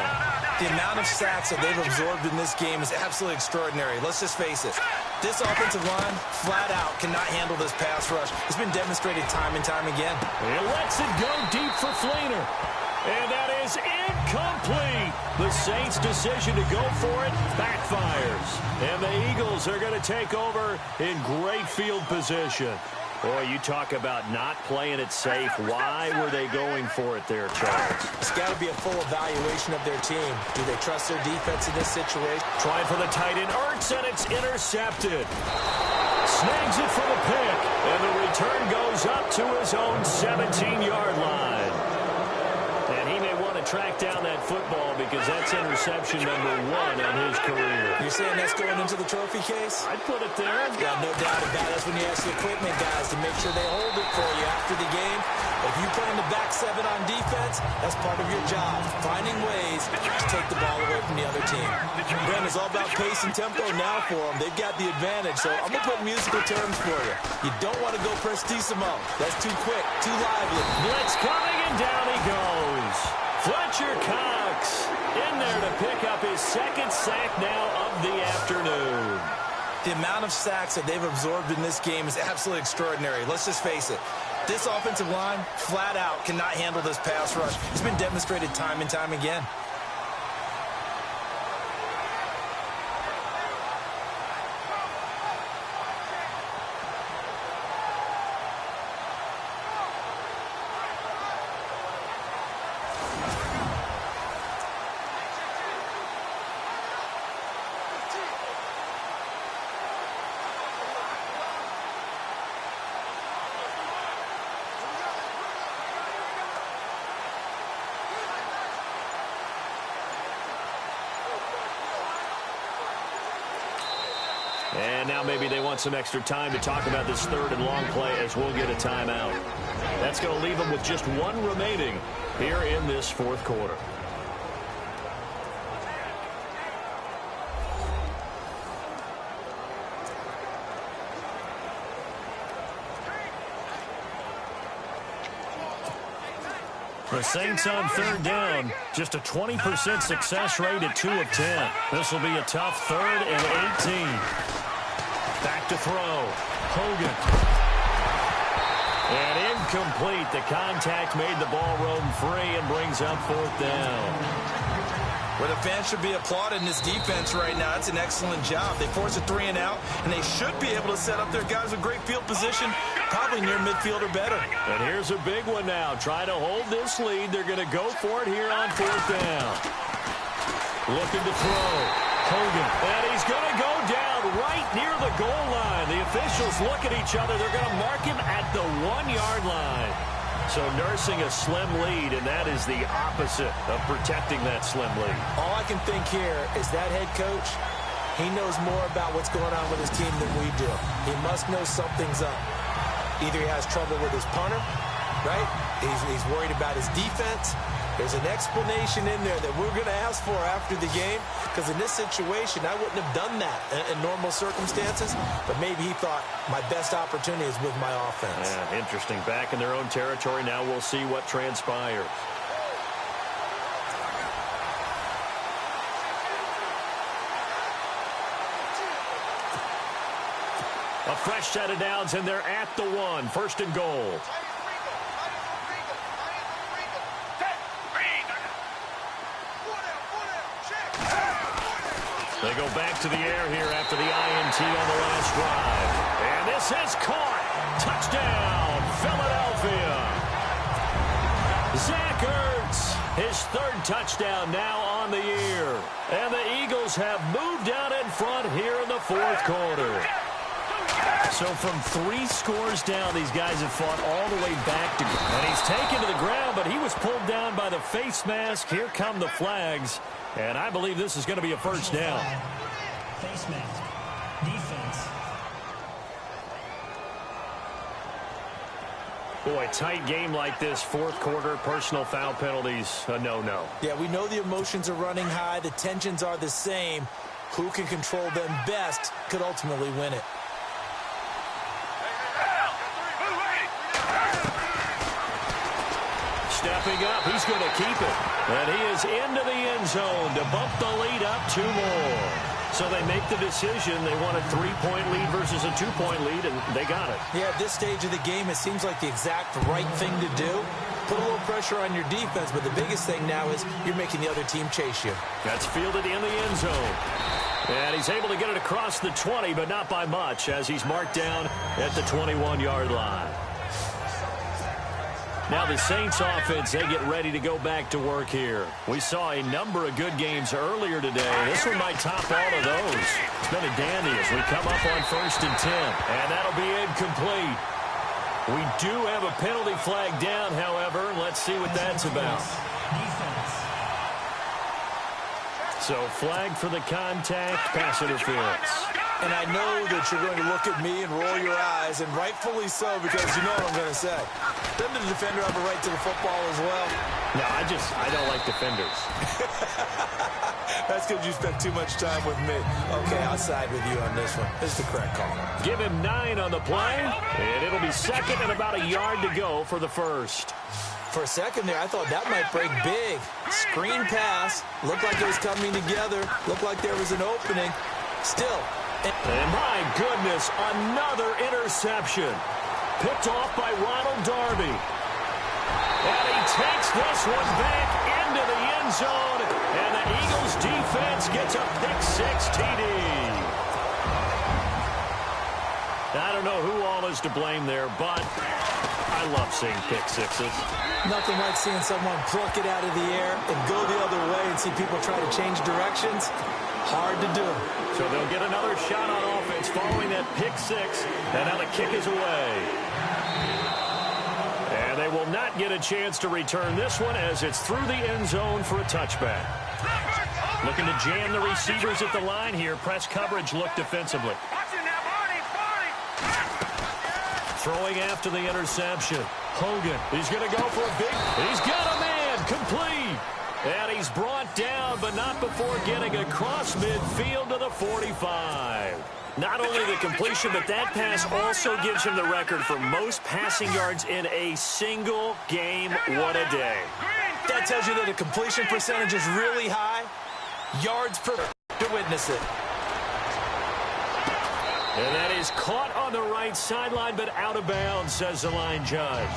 The amount of sacks that they've absorbed in this game is absolutely extraordinary. Let's just face it. This offensive line, flat out, cannot handle this pass rush. It's been demonstrated time and time again. He lets it go deep for Fleener. And that is incomplete. The Saints' decision to go for it backfires. And the Eagles are going to take over in great field position. Boy, you talk about not playing it safe. Why were they going for it there, Charles? It's got to be a full evaluation of their team. Do they trust their defense in this situation? Trying for the tight end, Ertz, and it's intercepted. Snags it for the pick, and the return goes up to his own 17-yard line. And he may want to track down that football because that's interception number 1 on his career. You're saying that's going into the trophy case? I'd put it there. Yeah, no doubt about it. That's when you ask the equipment guys to make sure they hold it for you after the game. If you play in the back 7 on defense, that's part of your job, finding ways to take the ball away from the other team. Brent, it's all about pace and tempo now for them. They've got the advantage, so I'm going to put musical terms for you. You don't want to go prestissimo. That's too quick, too lively. Blitz coming, and down he goes. Fletcher Cox in there to pick up his 2nd sack now of the afternoon. The amount of sacks that they've absorbed in this game is absolutely extraordinary. Let's just face it. This offensive line, flat out, cannot handle this pass rush. It's been demonstrated time and time again. And now maybe they want some extra time to talk about this 3rd and long play as we'll get a timeout. That's going to leave them with just 1 remaining here in this 4th quarter. The Saints on 3rd down, just a 20% success rate at 2 of 10. This will be a tough 3rd and 18. Back to throw. Hogan. And incomplete. The contact made the ball roam free and brings up 4th down. Where the fans should be applauding this defense right now. It's an excellent job. They force a 3 and out, and they should be able to set up their guys with great field position, probably near midfield or better. And here's a big one now. Try to hold this lead. They're going to go for it here on 4th down. Looking to throw. Hogan. And he's going to go down right near the goal line. The officials look at each other. They're going to mark him at the 1-yard line. So nursing a slim lead, and that is the opposite of protecting that slim lead. All I can think here is that head coach, he knows more about what's going on with his team than we do. He must know something's up. Either he has trouble with his punter, right? He's worried about his defense. There's an explanation in there that we're going to ask for after the game, because in this situation, I wouldn't have done that in normal circumstances, but maybe he thought my best opportunity is with my offense. Yeah, interesting. Back in their own territory. Now we'll see what transpires. A fresh set of downs, and they're at the 1. 1st and goal. They go back to the air here after the INT on the last drive. And this is caught. Touchdown, Philadelphia. Zach Ertz, his 3rd touchdown now on the year. And the Eagles have moved out in front here in the 4th quarter. So from 3 scores down, these guys have fought all the way back to... And he's taken to the ground, but he was pulled down by the face mask. Here come the flags. And I believe this is going to be a 1st down. Face mask. Defense. Boy, tight game like this, 4th quarter, personal foul penalties, a no-no. Yeah, we know the emotions are running high. The tensions are the same. Who can control them best could ultimately win it. Stepping up, he's going to keep it. And he is into the end zone to bump the lead up 2 more. So they make the decision. They want a 3-point lead versus a 2-point lead, and they got it. Yeah, at this stage of the game, it seems like the exact right thing to do. put a little pressure on your defense, but the biggest thing now is you're making the other team chase you. That's fielded in the end zone. And he's able to get it across the 20, but not by much, as he's marked down at the 21-yard line. Now the Saints offense, they get ready to go back to work here. We saw a number of good games earlier today. This one might top all of those. It's been a dandy as we come up on 1st and 10. And that'll be incomplete. We do have a penalty flag down, however. Let's see what that's about. So flag for the contact, pass interference. And I know that you're going to look at me and roll your eyes, and rightfully so, because you know what I'm going to say. Doesn't the defender have a right to the football as well? No, I don't like defenders. That's because you spent too much time with me. Okay, I'll side with you on this one. This is the correct call. Give him 9 on the play, and it'll be 2nd and about a yard to go for the first. For a second there, I thought that might break big. Screen pass. Looked like it was coming together. Looked like there was an opening. Still. And my goodness, another interception. Picked off by Ronald Darby. And he takes this one back into the end zone. And the Eagles defense gets a pick-6 TD. I don't know who all is to blame there, but I love seeing pick-6s. Nothing like seeing someone pluck it out of the air and go the other way and see people try to change directions. Hard to do. So they'll get another shot on offense following that pick-6, and now the kick is away. And they will not get a chance to return this one as it's through the end zone for a touchback. Looking to jam the receivers at the line here. Press coverage look defensively. Throwing after the interception. Hogan, he's going to go for a big... He's got a man, complete. And he's brought down, but not before getting across midfield to the 45. Not only the completion, but that pass also gives him the record for most passing yards in a single game. What a day. That tells you that the completion percentage is really high. Yards per to witness it. And that is caught on the right sideline, but out of bounds, says the line judge.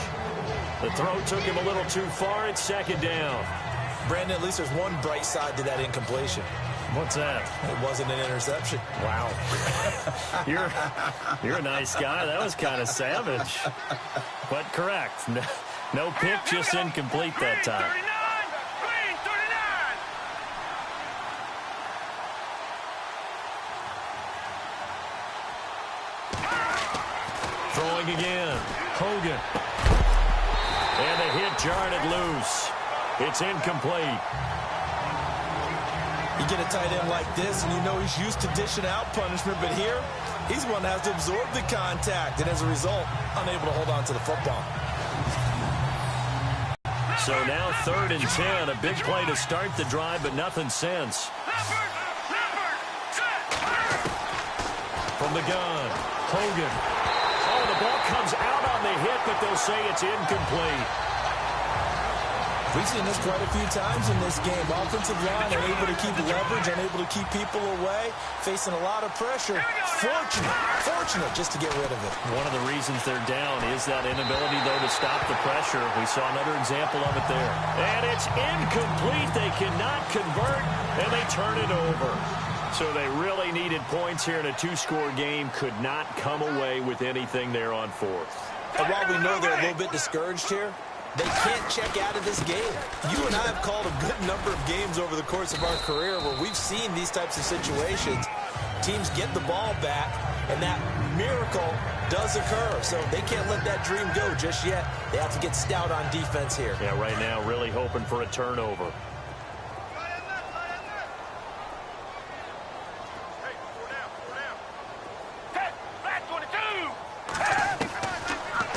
The throw took him a little too far. It's 2nd down. Brandon, at least there's one bright side to that incompletion. What's that? It wasn't an interception. Wow. You're a nice guy. That was kind of savage. But correct. No pick, just incomplete that time. Throwing again. Hogan. And the hit jarred it loose. It's incomplete. You get a tight end like this, and you know he's used to dishing out punishment, but here, he's one that has to absorb the contact, and as a result, unable to hold on to the football. So now 3rd and 10, a big play to start the drive, but nothing since. From the gun, Hogan. Oh, the ball comes out on the hit, but they'll say it's incomplete. We've seen this quite a few times in this game. Offensive line unable to keep leverage, unable to keep people away, facing a lot of pressure. Fortunate just to get rid of it. One of the reasons they're down is that inability, though, to stop the pressure. We saw another example of it there. And it's incomplete. They cannot convert, and they turn it over. So they really needed points here in a 2-score game. Could not come away with anything there on 4th. And while we know they're a little bit discouraged here, they can't check out of this game. You and I have called a good number of games over the course of our career where we've seen these types of situations. Teams get the ball back, and that miracle does occur. So they can't let that dream go just yet. They have to get stout on defense here. Yeah, right now really hoping for a turnover.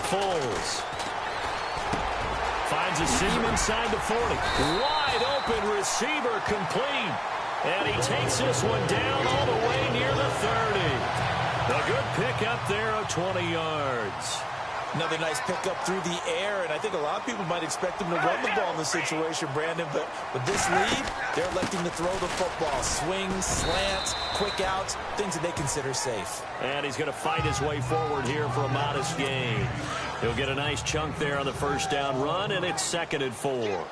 Foles. Finds a seam inside the 40. Wide open receiver complete. And he takes this one down all the way near the 30. A good pick up there of 20 yards. Another nice pickup through the air, and I think a lot of people might expect him to run the ball in this situation, Brandon, but with this lead, they're electing to throw the football. Swings, slants, quick outs, things that they consider safe. And he's going to fight his way forward here for a modest gain. He'll get a nice chunk there on the first down run, and it's 2nd and 4.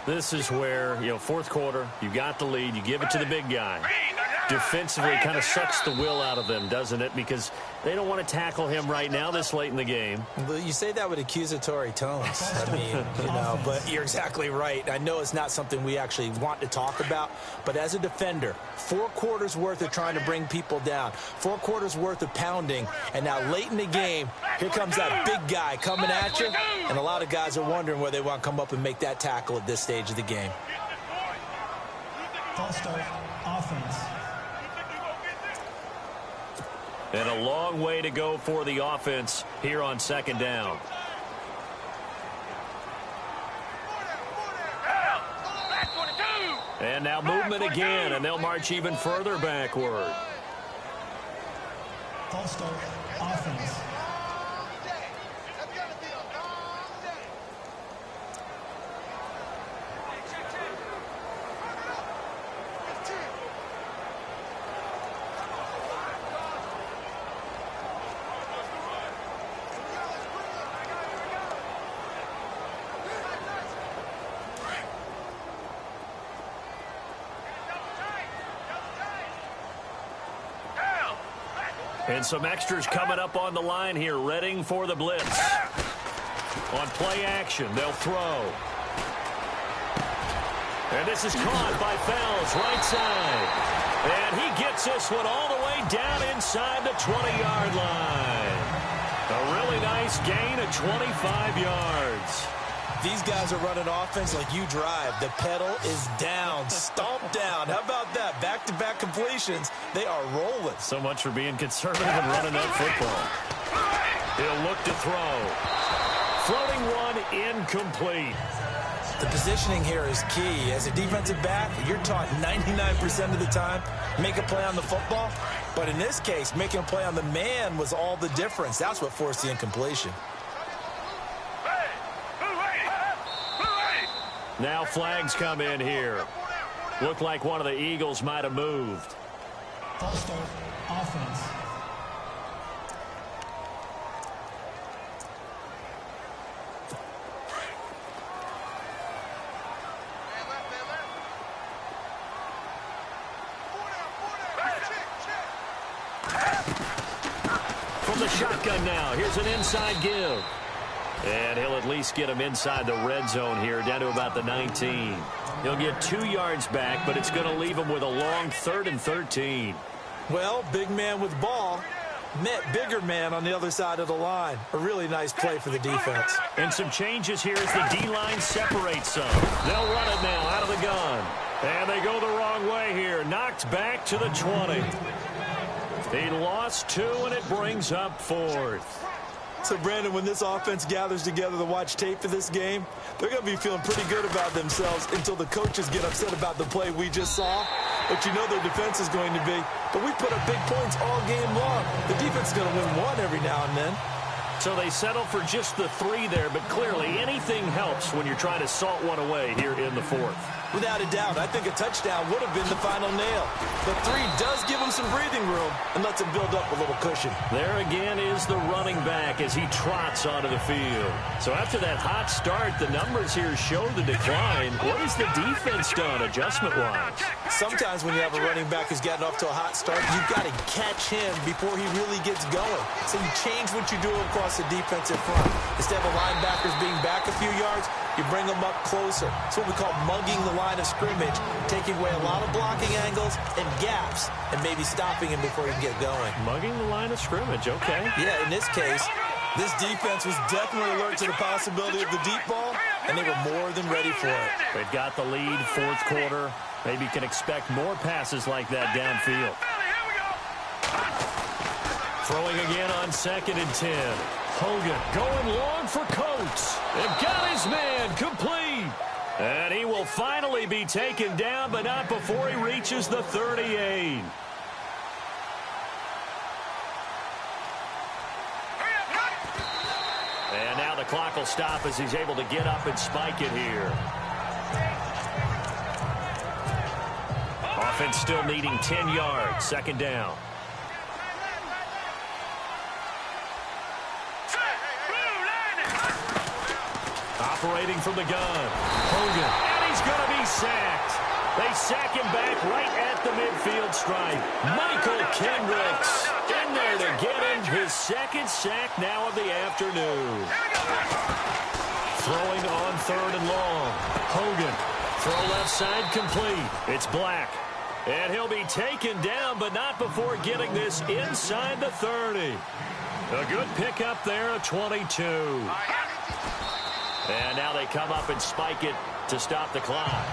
This is where, fourth quarter, you got the lead, you give it to the big guy. Defensively kind of sucks the will out of them, doesn't it? Because they don't want to tackle him right now this late in the game. You say that with accusatory tones. I mean, but you're exactly right. I know it's not something we actually want to talk about, but as a defender, 4 quarters worth of trying to bring people down, 4 quarters worth of pounding, and now late in the game, here comes that big guy coming at you, and a lot of guys are wondering where they want to come up and make that tackle at this stage of the game. False start, offense. And a long way to go for the offense here on 2nd down. And now movement again, and they'll march even further backward. False start, offense. And some extras coming up on the line here, readying for the blitz. On play action, they'll throw. And this is caught by Fells, right side. And he gets this one all the way down inside the 20-yard line. A really nice gain of 25 yards. These guys are running offense like you drive. The pedal is down, stomped down. How about that? Back-to-back completions. They are rolling. So much for being conservative and running that football. He'll look to throw. Floating one, incomplete. The positioning here is key. As a defensive back, you're taught 99% of the time, make a play on the football. But in this case, making a play on the man was all the difference. That's what forced the incompletion. Now flags come in here. Looked like one of the Eagles might have moved. False start, offense. From the shotgun now, here's an inside give. And he'll at least get him inside the red zone here, down to about the 19. He'll get 2 yards back, but it's going to leave him with a long 3rd and 13. Well, big man with ball met bigger man on the other side of the line. A really nice play for the defense. And some changes here as the D-line separates some. They'll run it now out of the gun. And they go the wrong way here. Knocked back to the 20. He lost 2, and it brings up 4th. So, Brandon, when this offense gathers together to watch tape for this game, they're going to be feeling pretty good about themselves until the coaches get upset about the play we just saw. But you know their defense is going to be. But we put up big points all game long. The defense is going to win one every now and then. So they settle for just the 3 there, but clearly anything helps when you're trying to salt one away here in the 4th. Without a doubt, I think a touchdown would have been the final nail. The 3 does give him some breathing room and lets him build up a little cushion. There again is the running back as he trots onto the field. So after that hot start, the numbers here show the decline. What has the defense done adjustment-wise? Sometimes when you have a running back who's gotten off to a hot start, you've got to catch him before he really gets going. So you change what you do across the defensive front. Instead of linebackers being back a few yards, you bring them up closer. It's what we call mugging the line of scrimmage, taking away a lot of blocking angles and gaps, and maybe stopping him before he can get going. Mugging the line of scrimmage, okay. Yeah, in this case, this defense was definitely alert to the possibility of the deep ball, and they were more than ready for it. They've got the lead, 4th quarter. Maybe can expect more passes like that downfield. Throwing again on 2nd and 10. Hogan going long for Coates. They've got his man complete. And he will finally be taken down, but not before he reaches the 38. And now the clock will stop as he's able to get up and spike it here. Offense still needing 10 yards. Second down. Operating from the gun. Hogan. And he's going to be sacked. They sack him back right at the midfield stripe. Michael Kendricks in there to get him his second sack now of the afternoon. Throwing on third and long. Hogan. Throw left side complete. It's Black. And he'll be taken down, but not before getting this inside the 30. A good pickup there, a 22. And now they come up and spike it to stop the clock.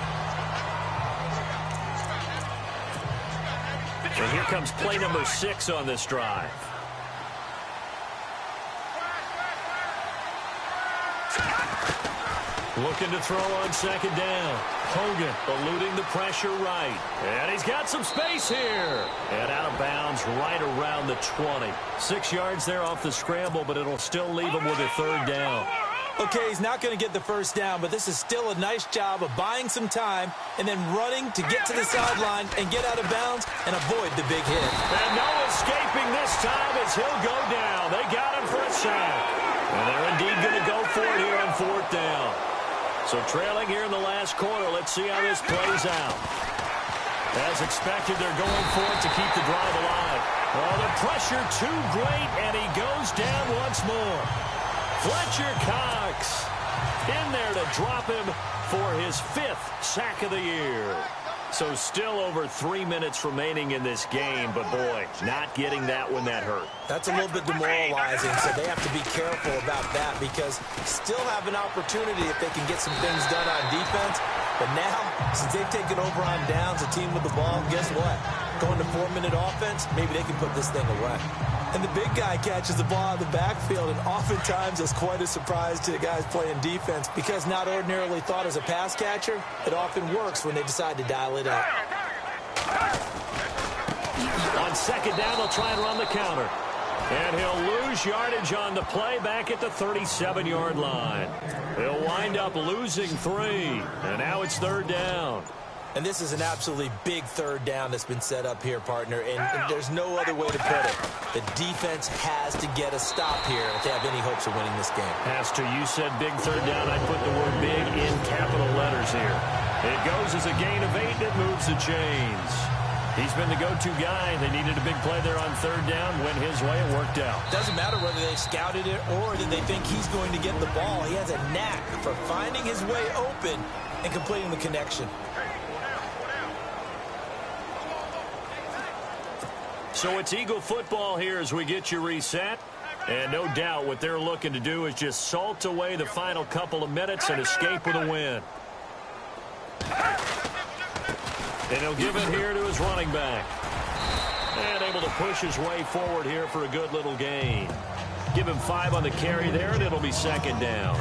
And here comes play number 6 on this drive. Looking to throw on second down. Hogan eluding the pressure right. And he's got some space here. And out of bounds right around the 20. 6 yards there off the scramble, but it'll still leave him with a third down. Okay, he's not going to get the first down, but this is still a nice job of buying some time and then running to get to the sideline and get out of bounds and avoid the big hit. And no escaping this time as he'll go down. They got him for a sack. And they're indeed going to go for it here on fourth down. So trailing here in the last quarter, let's see how this plays out. As expected, they're going for it to keep the drive alive. Oh, the pressure too great, and he goes down once more. Fletcher Cox in there to drop him for his 5th sack of the year. So still over 3 minutes remaining in this game, but boy, not getting that one that hurt. That's a little bit demoralizing, so they have to be careful about that because still have an opportunity if they can get some things done on defense. But now, since they've taken over on downs, a team with the ball, guess what? Going to 4-minute offense, maybe they can put this thing away. And the big guy catches the ball out of the backfield, and oftentimes it's quite a surprise to the guys playing defense because not ordinarily thought as a pass catcher, it often works when they decide to dial it up. On second down, they'll try and run the counter. And he'll lose yardage on the play back at the 37-yard line. He'll wind up losing 3, and now it's third down. And this is an absolutely big third down that's been set up here, partner, and there's no other way to put it. The defense has to get a stop here if they have any hopes of winning this game. Has to. You said big third down. I put the word big in capital letters here. It goes as a gain of 8, and it moves the chains. He's been the go-to guy. They needed a big play there on third down. Went his way. It worked out. Doesn't matter whether they scouted it or did they think he's going to get the ball. He has a knack for finding his way open and completing the connection. So it's Eagle football here as we get you reset. And no doubt what they're looking to do is just salt away the final couple of minutes and escape with a win. And he'll give it here to his running back. And able to push his way forward here for a good little gain. Give him 5 on the carry there, and it'll be second down.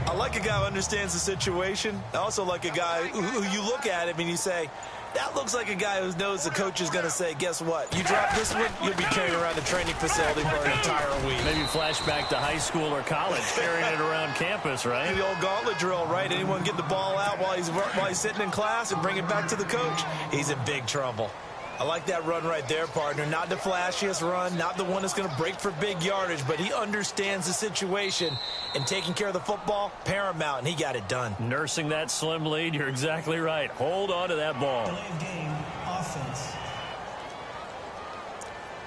I like a guy who understands the situation. I also like a guy who you look at him and you say, that looks like a guy who knows the coach is going to say, guess what? You drop this one, you'll be carrying around the training facility for an entire week. Maybe flashback to high school or college, carrying it around campus, right? The old gauntlet drill, right? Anyone get the ball out while he's sitting in class and bring it back to the coach? He's in big trouble. I like that run right there, partner. Not the flashiest run, not the one that's going to break for big yardage, but he understands the situation, and taking care of the football, paramount, and he got it done. Nursing that slim lead, you're exactly right. Hold on to that ball. Delayed game, offense.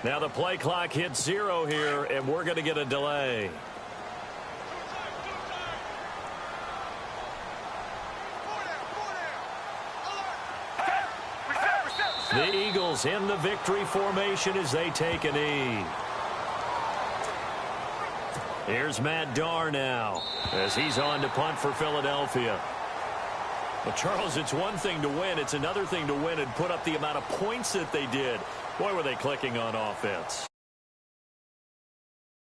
Now the play clock hits 0 here, and we're going to get a delay. The Eagles in the victory formation as they take a knee. Here's Matt Darr now as he's on to punt for Philadelphia. Well, Charles, it's one thing to win. It's another thing to win and put up the amount of points that they did. Boy, were they clicking on offense.